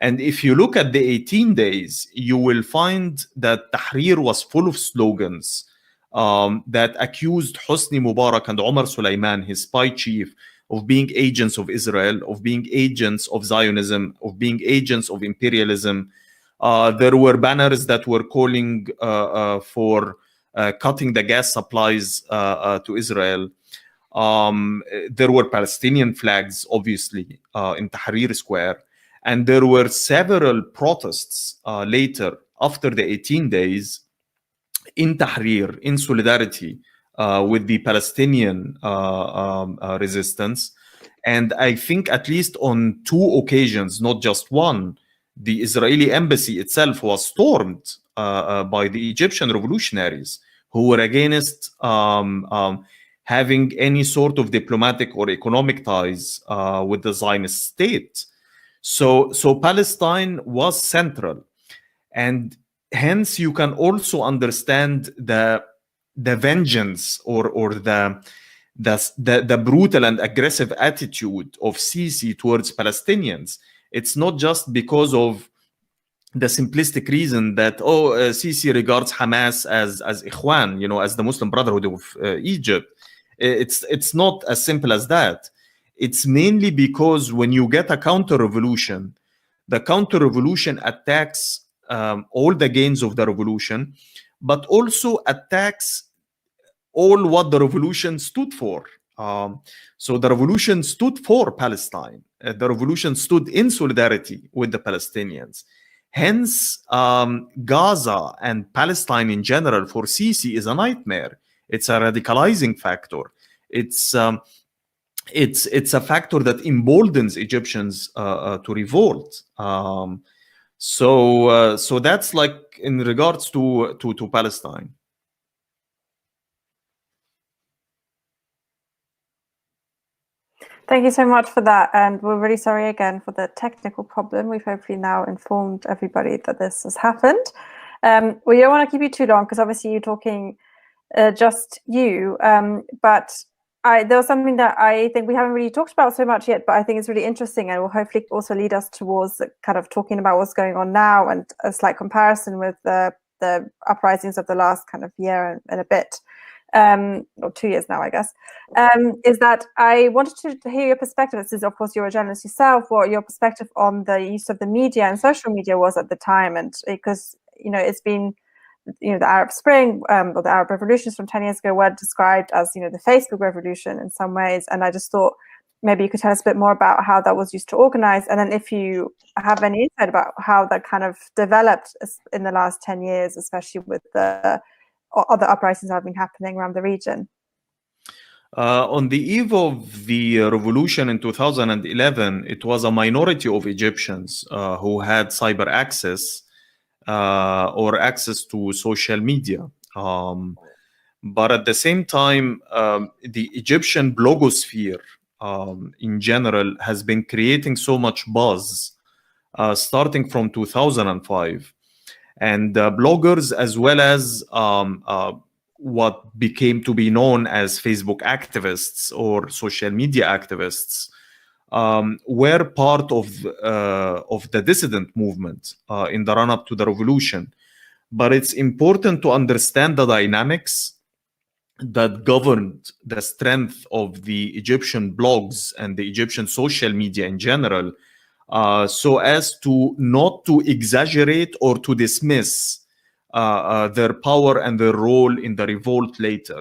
S2: And if you look at the 18 days, you will find that Tahrir was full of slogans that accused Hosni Mubarak and Omar Suleiman, his spy chief, of being agents of Israel, of being agents of Zionism, of being agents of imperialism. There were banners that were calling for cutting the gas supplies to Israel. There were Palestinian flags, obviously, in Tahrir Square. And there were several protests later, after the 18 days, in Tahrir, in solidarity with the Palestinian resistance. And I think at least on two occasions, not just one, the Israeli embassy itself was stormed by the Egyptian revolutionaries who were against having any sort of diplomatic or economic ties with the Zionist state. So Palestine was central, and hence you can also understand the vengeance or the brutal and aggressive attitude of Sisi towards Palestinians. It's not just because of the simplistic reason that Sisi regards Hamas as Ikhwan, as the Muslim Brotherhood of Egypt. It's not as simple as that. It's mainly because when you get a counter-revolution, the counter-revolution attacks all the gains of the revolution, but also attacks all what the revolution stood for. So the revolution stood for Palestine. The revolution stood in solidarity with the Palestinians. Hence, Gaza and Palestine in general for Sisi is a nightmare. It's a radicalizing factor. It's a factor that emboldens Egyptians to revolt. So that's like in regards to Palestine.
S1: Thank you so much for that, and we're really sorry again for the technical problem. We've hopefully now informed everybody that this has happened. We don't want to keep you too long because obviously you're talking just you, but there was something that I think we haven't really talked about so much yet, but I think it's really interesting and will hopefully also lead us towards kind of talking about what's going on now and a slight comparison with the uprisings of the last kind of year and a bit. Or 2 years now, I guess, is that I wanted to hear your perspective. This is, of course, you're a journalist yourself, what your perspective on the use of the media and social media was at the time. And because, it's been, the Arab Spring or the Arab revolutions from 10 years ago were described as, the Facebook revolution in some ways. And I just thought maybe you could tell us a bit more about how that was used to organize. And then if you have any insight about how that kind of developed in the last 10 years, especially with the other uprisings that have been happening around the region.
S2: On the eve of the revolution in 2011, it was a minority of Egyptians who had cyber access or access to social media. But at the same time, the Egyptian blogosphere in general has been creating so much buzz starting from 2005. And bloggers, as well as what became to be known as Facebook activists or social media activists, were part of the dissident movement in the run-up to the revolution. But it's important to understand the dynamics that governed the strength of the Egyptian blogs and the Egyptian social media in general, so as to not to exaggerate or to dismiss their power and their role in the revolt later.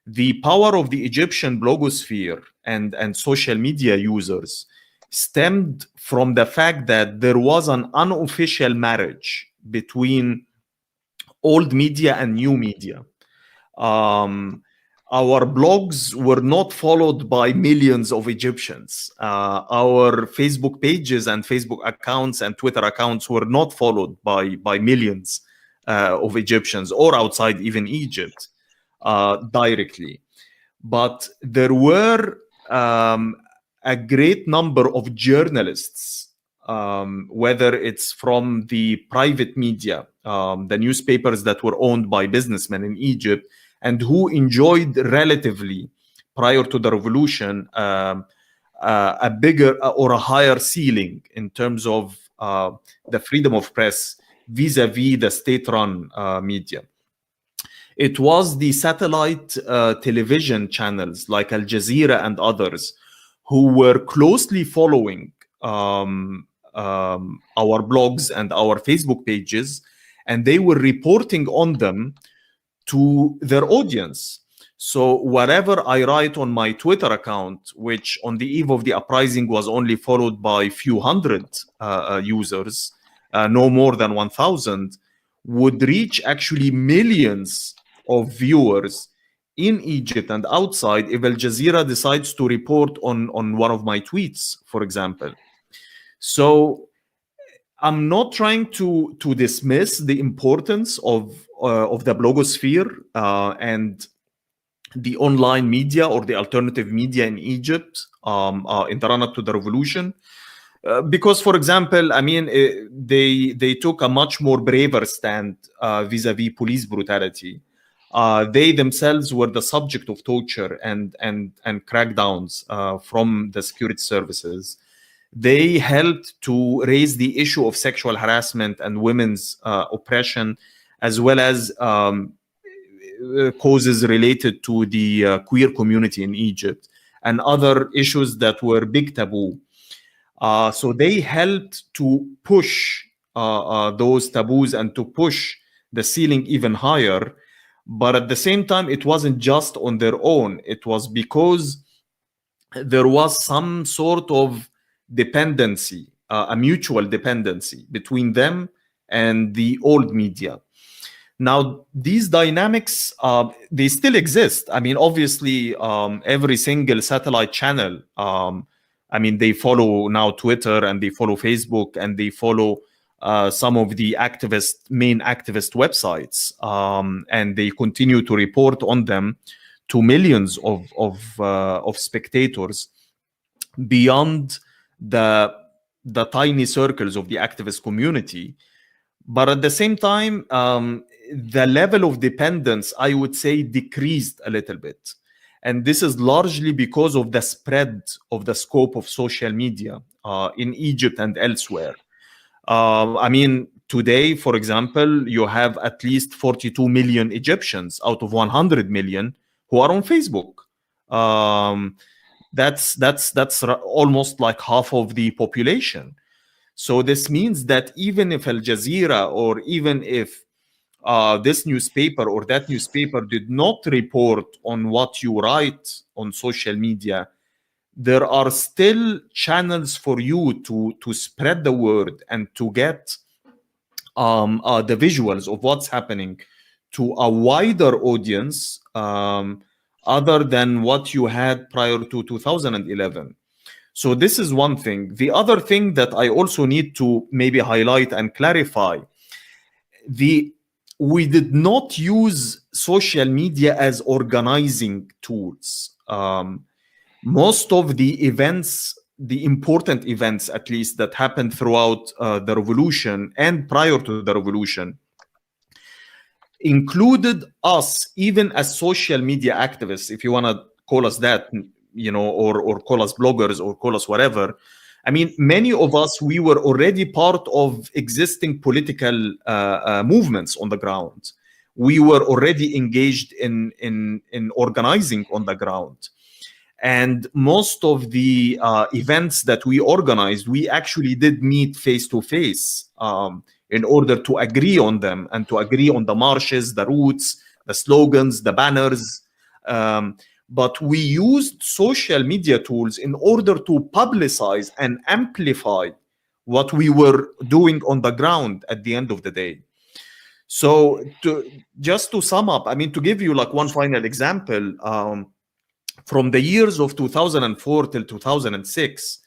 S2: The power of the Egyptian blogosphere and social media users stemmed from the fact that there was an unofficial marriage between old media and new media. Our blogs were not followed by millions of Egyptians. Our Facebook pages and Facebook accounts and Twitter accounts were not followed by millions of Egyptians or outside even Egypt directly. But there were a great number of journalists, whether it's from the private media, the newspapers that were owned by businessmen in Egypt, and who enjoyed relatively, prior to the revolution, a bigger or a higher ceiling in terms of the freedom of press vis-a-vis the state-run media. It was the satellite television channels like Al Jazeera and others who were closely following our blogs and our Facebook pages, and they were reporting on them to their audience. So whatever I write on my Twitter account, which on the eve of the uprising was only followed by a few hundred users, no more than 1,000, would reach actually millions of viewers in Egypt and outside if Al Jazeera decides to report on one of my tweets, for example. So I'm not trying to dismiss the importance of the blogosphere and the online media or the alternative media in Egypt in the run-up to the revolution. Because, for example, I mean, they took a much more braver stand vis-a-vis police brutality. They themselves were the subject of torture and crackdowns from the security services. They helped to raise the issue of sexual harassment and women's oppression, as well as causes related to the queer community in Egypt and other issues that were big taboo. So they helped to push those taboos and to push the ceiling even higher. But at the same time, it wasn't just on their own. It was because there was some sort of dependency, a mutual dependency between them and the old media. Now, these dynamics, they still exist. I mean, obviously, every single satellite channel, I mean, they follow now Twitter and they follow Facebook and they follow some of the main activist websites, and they continue to report on them to millions of spectators beyond the tiny circles of the activist community. But at the same time, the level of dependence, I would say, decreased a little bit. And this is largely because of the spread of the scope of social media in Egypt and elsewhere. I mean, today, for example, you have at least 42 million Egyptians out of 100 million who are on Facebook. That's almost like half of the population. So this means that even if Al Jazeera or even if this newspaper or that newspaper did not report on what you write on social media, there are still channels for you to spread the word and to get the visuals of what's happening to a wider audience other than what you had prior to 2011. So this is one thing. The other thing that I also need to maybe highlight and clarify, we did not use social media as organizing tools. Most of the events, the important events at least, that happened throughout the revolution and prior to the revolution included us, even as social media activists, if you want to call us that, you know, or call us bloggers or call us whatever. I mean, many of us, we were already part of existing political movements on the ground. We were already engaged in organizing on the ground. And most of the events that we organized, we actually did meet face to face in order to agree on them and to agree on the marches, the routes, the slogans, the banners. But we used social media tools in order to publicize and amplify what we were doing on the ground at the end of the day. So just to sum up, I mean, to give you like one final example, from the years of 2004 till 2006,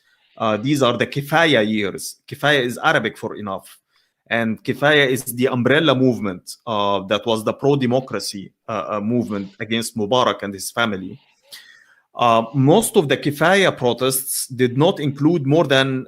S2: these are the Kifaya years. Kifaya is Arabic for enough. And Kifaya is the umbrella movement that was the pro-democracy movement against Mubarak and his family. Most of the Kifaya protests did not include more than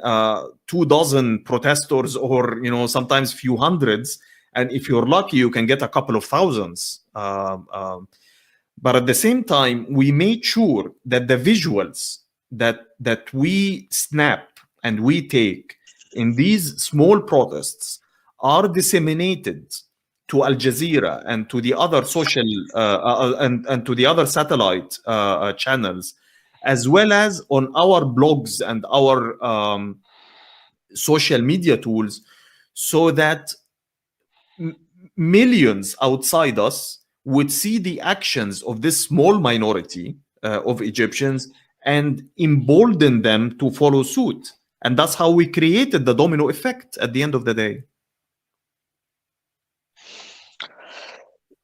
S2: 24 protesters, or, you know, sometimes few hundreds. And if you're lucky, you can get a couple of thousands. But at the same time, we made sure that the visuals that we snap and we take in these small protests are disseminated to Al Jazeera and to the other social and to the other satellite channels, as well as on our blogs and our social media tools, so that millions outside us would see the actions of this small minority of Egyptians and embolden them to follow suit. And that's how we created the domino effect at the end of the day.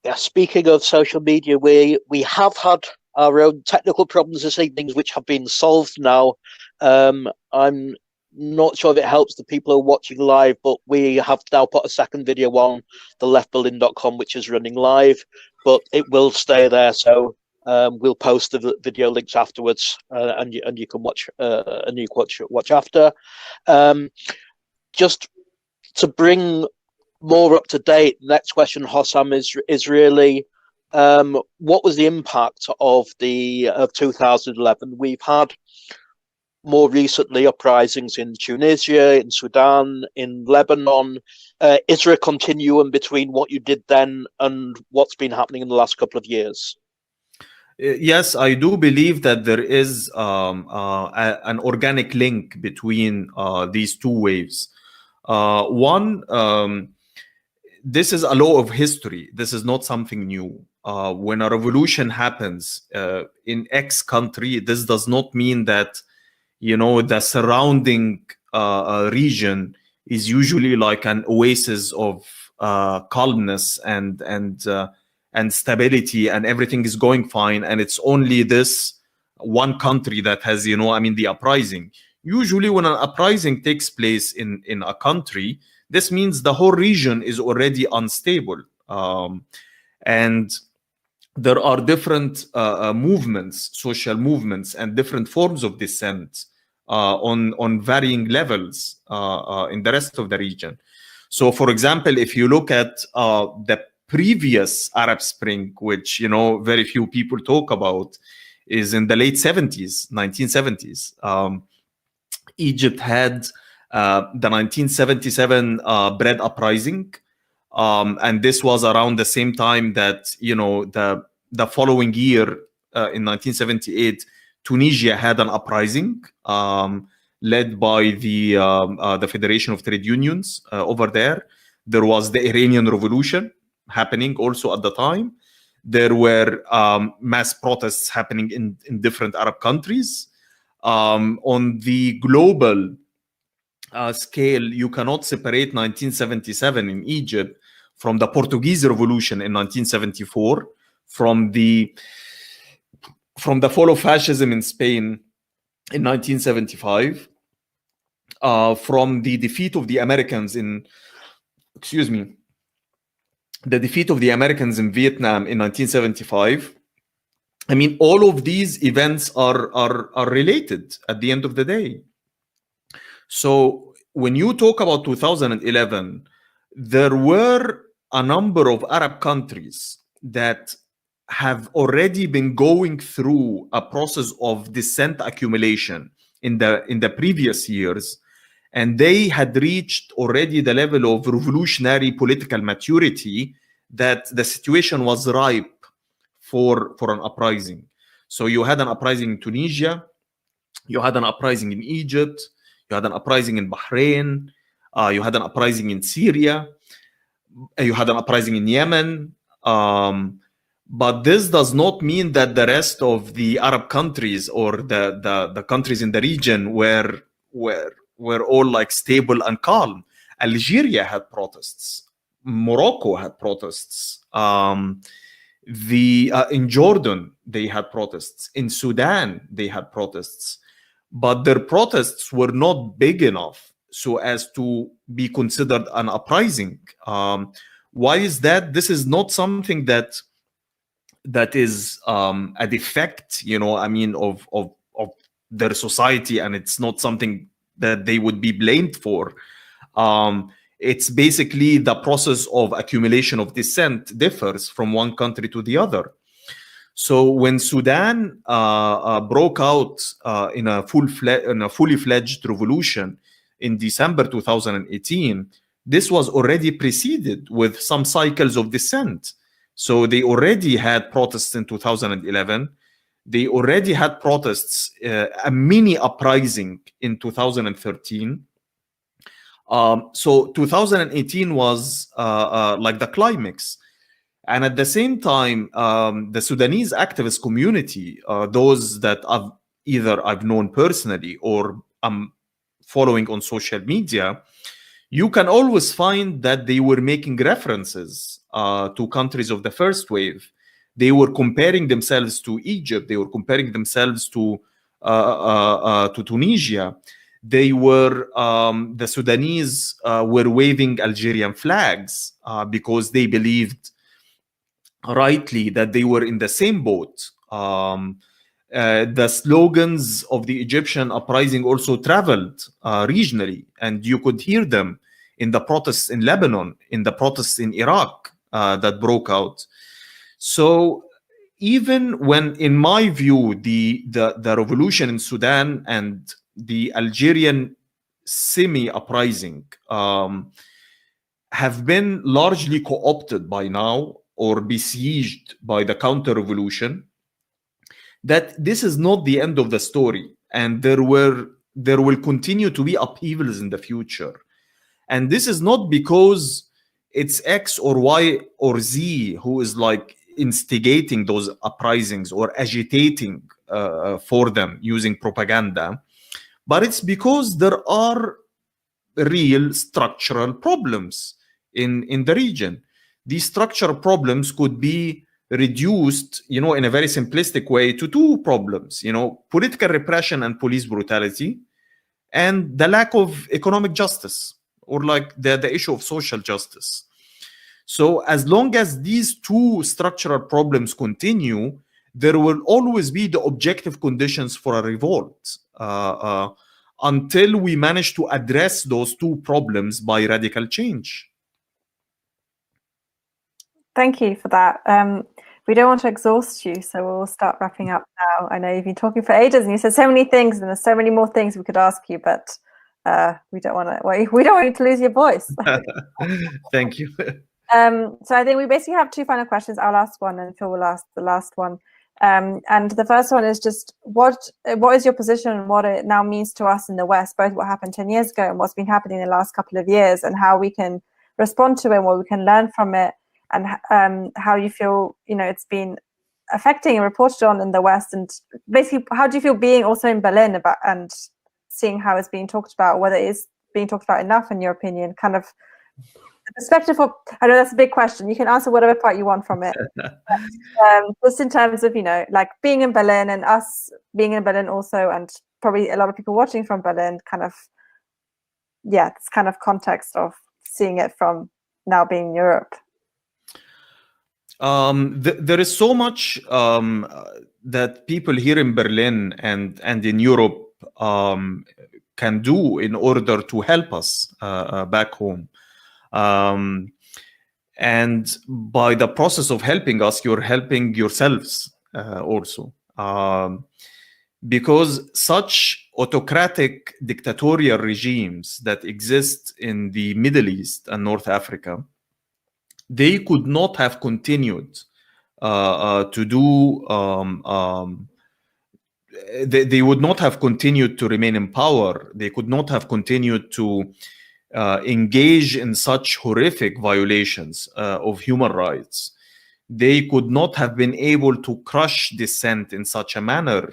S3: Yeah, speaking of social media, we have had our own technical problems this evening, which have been solved now. I'm not sure if it helps the people who are watching live, but we have now put a second video on the leftberlin.com, which is running live, but it will stay there. So We'll post the video links afterwards, and you can watch watch after. Just to bring more up to date, the next question, Hossam, is really what was the impact of 2011? We've had more recently uprisings in Tunisia, in Sudan, in Lebanon. Is there a continuum between what you did then and what's been happening in the last couple of years?
S2: Yes, I do believe that there is an organic link between these two waves. One, this is a law of history. This is not something new. When a revolution happens in X country, this does not mean that the surrounding region is usually like an oasis of calmness and stability, and everything is going fine, and it's only this one country that has the uprising. Usually when an uprising takes place in a country, this means the whole region is already unstable, and there are different movements, social movements, and different forms of dissent on varying levels in the rest of the region. So, for example, if you look at the previous Arab Spring, which very few people talk about, is in the late 70s, 1970s. Egypt had the 1977 bread uprising. And this was around the same time that, the following year, in 1978, Tunisia had an uprising led by the Federation of Trade Unions over there. There was the Iranian Revolution happening also at the time. There were mass protests happening in different Arab countries. On the global scale, you cannot separate 1977 in Egypt from the Portuguese Revolution in 1974, from the fall of fascism in Spain in 1975, from the defeat of the Americans the defeat of the Americans in Vietnam in 1975. I mean, all of these events are related at the end of the day. So when you talk about 2011, there were a number of Arab countries that have already been going through a process of dissent accumulation in the previous years, and they had reached already the level of revolutionary political maturity that the situation was ripe for an uprising. So you had an uprising in Tunisia, you had an uprising in Egypt, you had an uprising in Bahrain, you had an uprising in Syria, you had an uprising in Yemen. But this does not mean that the rest of the Arab countries or the countries in the region were all like stable and calm. Algeria had protests. Morocco had protests. In Jordan, they had protests. In Sudan, they had protests. But their protests were not big enough so as to be considered an uprising. Why is that? This is not something that is a defect, of their society, and it's not something that they would be blamed for. It's basically the process of accumulation of dissent differs from one country to the other. So when Sudan broke out in a fully fledged revolution in December 2018, this was already preceded with some cycles of dissent. So they already had protests in 2011. They already had protests, a mini uprising in 2013. So 2018 was like the climax. And at the same time, the Sudanese activist community, those that I've known personally or I'm following on social media, you can always find that they were making references to countries of the first wave. They were comparing themselves to Egypt. They were comparing themselves to Tunisia. They were the Sudanese were waving Algerian flags because they believed rightly that they were in the same boat The slogans of the Egyptian uprising also traveled regionally, and you could hear them in the protests in Lebanon, in the protests in Iraq that broke out. So even when, in my view, the revolution in Sudan and the Algerian semi-uprising have been largely co-opted by now or besieged by the counter-revolution, that this is not the end of the story, and there will continue to be upheavals in the future. And this is not because it's X or Y or Z who is like instigating those uprisings or agitating for them using propaganda, but it's because there are real structural problems in the region. These structural problems could be reduced, in a very simplistic way to two problems, political repression and police brutality, and the lack of economic justice, or like the issue of social justice. So as long as these two structural problems continue, there will always be the objective conditions for a revolt until we manage to address those two problems by radical change.
S1: Thank you for that. We don't want to exhaust you, so we'll start wrapping up now. I know you've been talking for ages and you said so many things, and there's so many more things we could ask you, but we don't want you to lose your voice.
S2: Thank you.
S1: So I think we basically have two final questions. I'll ask one and Phil will ask the last one. And the first one is just what is your position and what it now means to us in the West, both what happened 10 years ago and what's been happening in the last couple of years, and how we can respond to it and what we can learn from it, and how you feel, it's been affecting and reported on in the West, and basically how do you feel being also in Berlin about and seeing how it's being talked about, whether it is being talked about enough in your opinion, kind of the perspective of, I know that's a big question, you can answer whatever part you want from it. Just in terms of, like being in Berlin and us being in Berlin also, and probably a lot of people watching from Berlin, kind of, this kind of context of seeing it from now being in Europe.
S2: There is so much that people here in Berlin and in Europe can do in order to help us back home. And by the process of helping us, you're helping yourselves also. Because such autocratic dictatorial regimes that exist in the Middle East and North Africa, they could not have continued to do, they would not have continued to remain in power. They could not have continued to engage in such horrific violations of human rights. They could not have been able to crush dissent in such a manner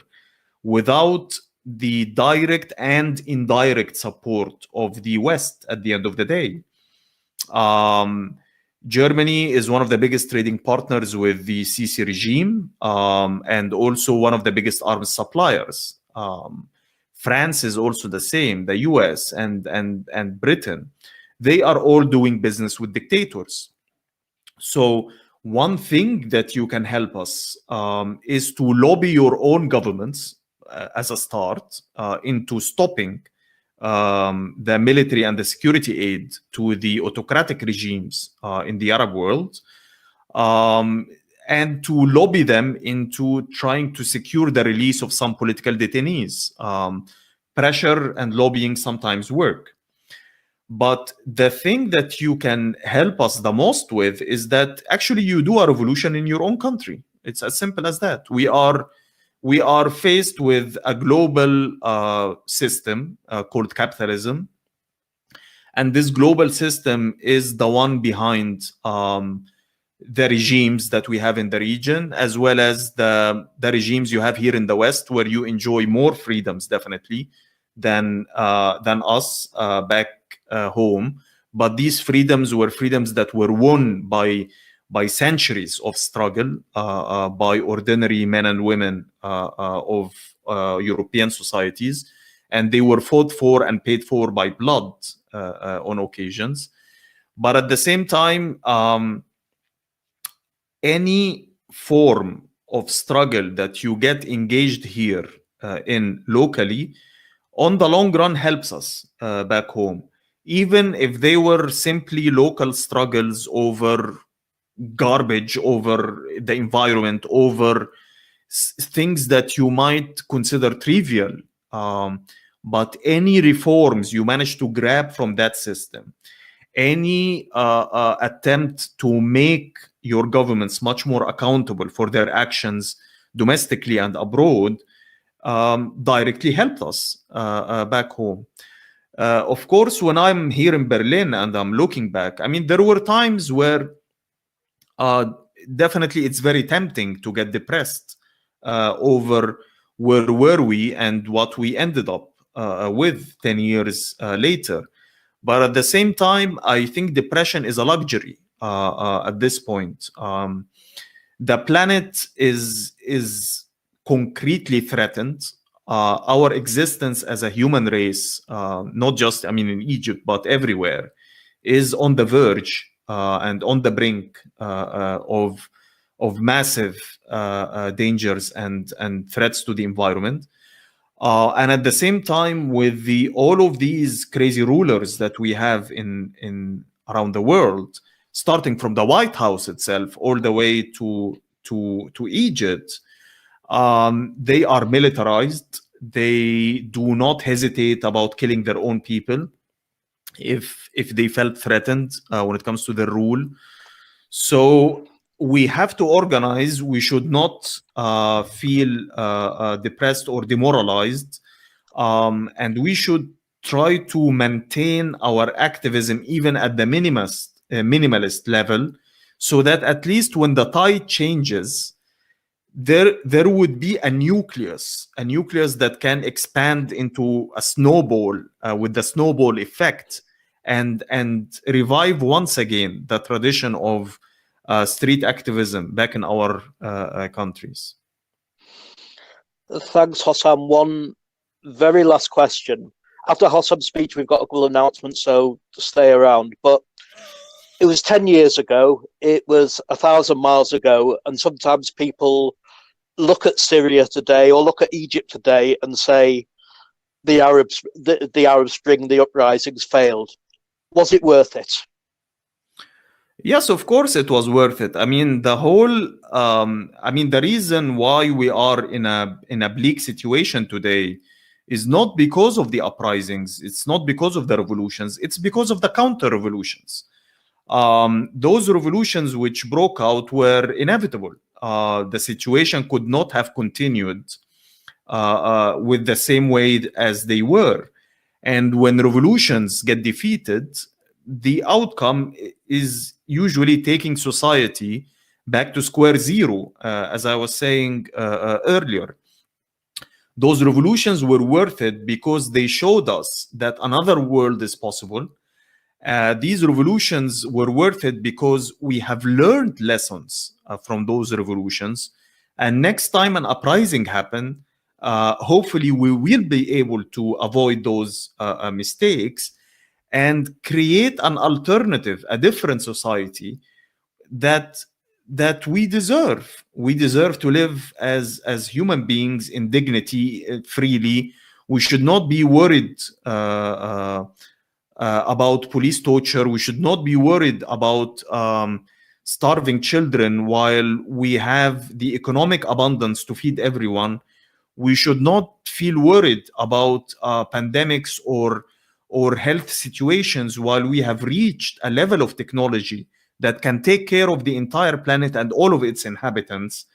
S2: without the direct and indirect support of the West at the end of the day. Germany is one of the biggest trading partners with the Sisi regime, and also one of the biggest arms suppliers. France is also the same, the US and Britain. They are all doing business with dictators. So one thing that you can help us is to lobby your own governments as a start into stopping the military and the security aid to the autocratic regimes in the Arab world, and to lobby them into trying to secure the release of some political detainees. Pressure and lobbying sometimes work. But the thing that you can help us the most with is that actually you do a revolution in your own country. It's as simple as that. We are faced with a global system called capitalism. And this global system is the one behind the regimes that we have in the region, as well as the regimes you have here in the West, where you enjoy more freedoms, definitely, than us back home. But these freedoms were freedoms that were won by centuries of struggle by ordinary men and women of European societies, and they were fought for and paid for by blood on occasions. But at the same time, any form of struggle that you get engaged here in locally, on the long run helps us back home, even if they were simply local struggles over garbage, over the environment, over things that you might consider trivial. But any reforms you manage to grab from that system, any attempt to make your governments much more accountable for their actions domestically and abroad, directly helped us back home. Of course, when I'm here in Berlin and I'm looking back, I mean, there were times where definitely it's very tempting to get depressed over where were we and what we ended up with 10 years later. But at the same time, I think depression is a luxury at this point. The planet is concretely threatened. Our existence as a human race, not just, I mean, in Egypt, but everywhere, is on the verge and on the brink of massive dangers and threats to the environment. And at the same time, with all of these crazy rulers that we have in around the world, starting from the White House itself all the way to Egypt, they are militarized. They do not hesitate about killing their own people if they felt threatened when it comes to their rule. So we have to organize. We should not feel depressed or demoralized, and we should try to maintain our activism even at the minimalist level, so that at least when the tide changes, there would be a nucleus that can expand into a snowball with the snowball effect, and revive once again the tradition of street activism back in our countries.
S3: Thanks, Hossam. One very last question. After Hossam's speech, we've got a couple of announcements, so stay around. But it was 10 years ago. It was 1,000 miles ago. And sometimes people look at Syria today or look at Egypt today and say the Arab Spring, the uprisings failed. Was it worth it?
S2: Yes, of course it was worth it. I mean, the reason why we are in a bleak situation today is not because of the uprisings. It's not because of the revolutions. It's because of the counter-revolutions. Those revolutions which broke out were inevitable. The situation could not have continued with the same way as they were. And when revolutions get defeated, the outcome is usually taking society back to square zero, as I was saying earlier. Those revolutions were worth it because they showed us that another world is possible. These revolutions were worth it because we have learned lessons from those revolutions. And next time an uprising happens, hopefully we will be able to avoid those mistakes and create an alternative, a different society that we deserve. We deserve to live as human beings in dignity, freely. We should not be worried about police torture. We should not be worried about starving children while we have the economic abundance to feed everyone. We should not feel worried about pandemics or health situations while we have reached a level of technology that can take care of the entire planet and all of its inhabitants.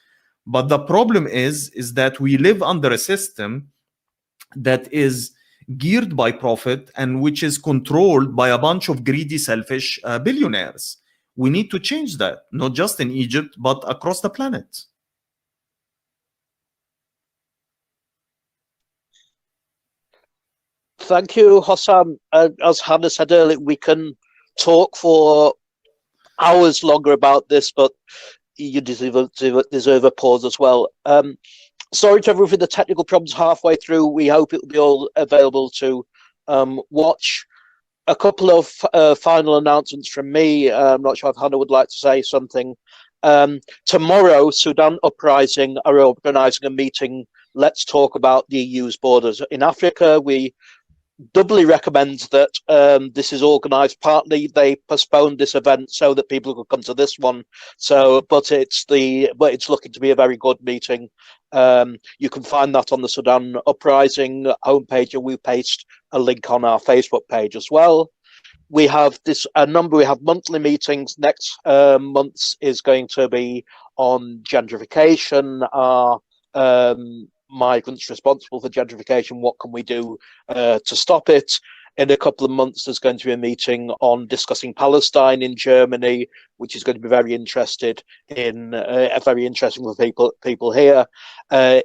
S2: But the problem is that we live under a system that is geared by profit and which is controlled by a bunch of greedy, selfish billionaires. We need to change that, not just in Egypt, but across the planet.
S3: Thank you, Hossam. As Hannah said earlier, we can talk for hours longer about this, but you deserve a pause as well. Sorry to everyone for the technical problems halfway through. We hope it will be all available to watch. A couple of final announcements from me. I'm not sure if Hannah would like to say something. Tomorrow, Sudan Uprising are organising a meeting. Let's talk about the EU's borders in Africa. We doubly recommend that this is organised. Partly they postponed this event so that people could come to this one. But it's looking to be a very good meeting. You can find that on the Sudan Uprising homepage, and we paste a link on our Facebook page as well. We have we have monthly meetings. Next month is going to be on gentrification. Migrants responsible for gentrification, what can we do to stop it? In a couple of months, there's going to be a meeting on discussing Palestine in Germany, which is going to be very interesting for people here.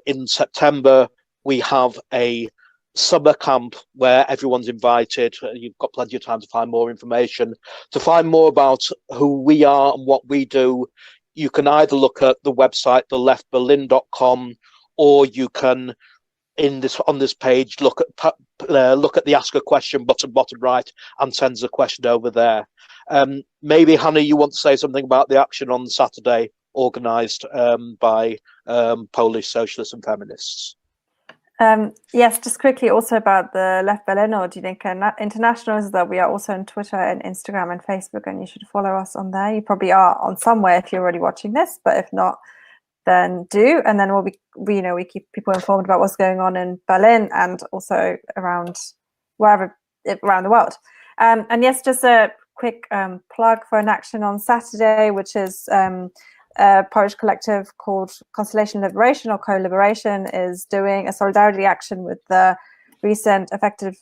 S3: In September, we have a summer camp where everyone's invited. You've got plenty of time to find more information. To find more about who we are and what we do, you can either look at the website, theleftberlin.com, or you can, on this page, look at the Ask a Question button, bottom right, and sends a question over there. Maybe, Hannah, you want to say something about the action on Saturday, organised by Polish socialists and feminists?
S1: Yes, just quickly also about the Left Berlin or Die Linke Internationals, that we are also on Twitter and Instagram and Facebook, and you should follow us on there. You probably are on somewhere if you're already watching this, but if not, then do. And then we keep people informed about what's going on in Berlin and also around wherever around the world. And yes, just a quick plug for an action on Saturday, which is a Polish collective called Constellation Liberation or Co-Liberation is doing a solidarity action with the recent effective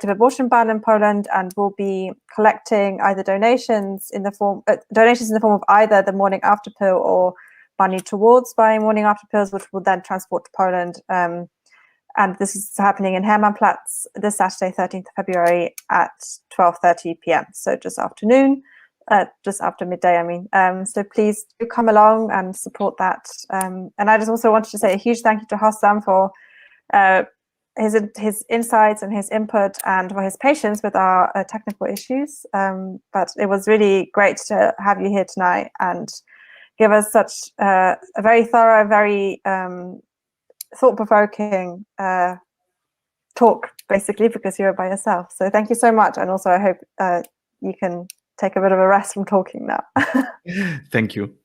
S1: abortion ban in Poland, and will be collecting either donations in the form of either the morning after pill or money towards buying morning after pills, which will then transport to Poland. And this is happening in Hermannplatz this Saturday, 13th of February at 12:30 p.m. So just after midday, I mean. So please do come along and support that. And I just also wanted to say a huge thank you to Hossam for his insights and his input and for his patience with our technical issues. But it was really great to have you here tonight and give us such a very thorough, very thought-provoking talk, basically, because you're by yourself. So thank you so much. And also I hope you can take a bit of a rest from talking now.
S2: Thank you.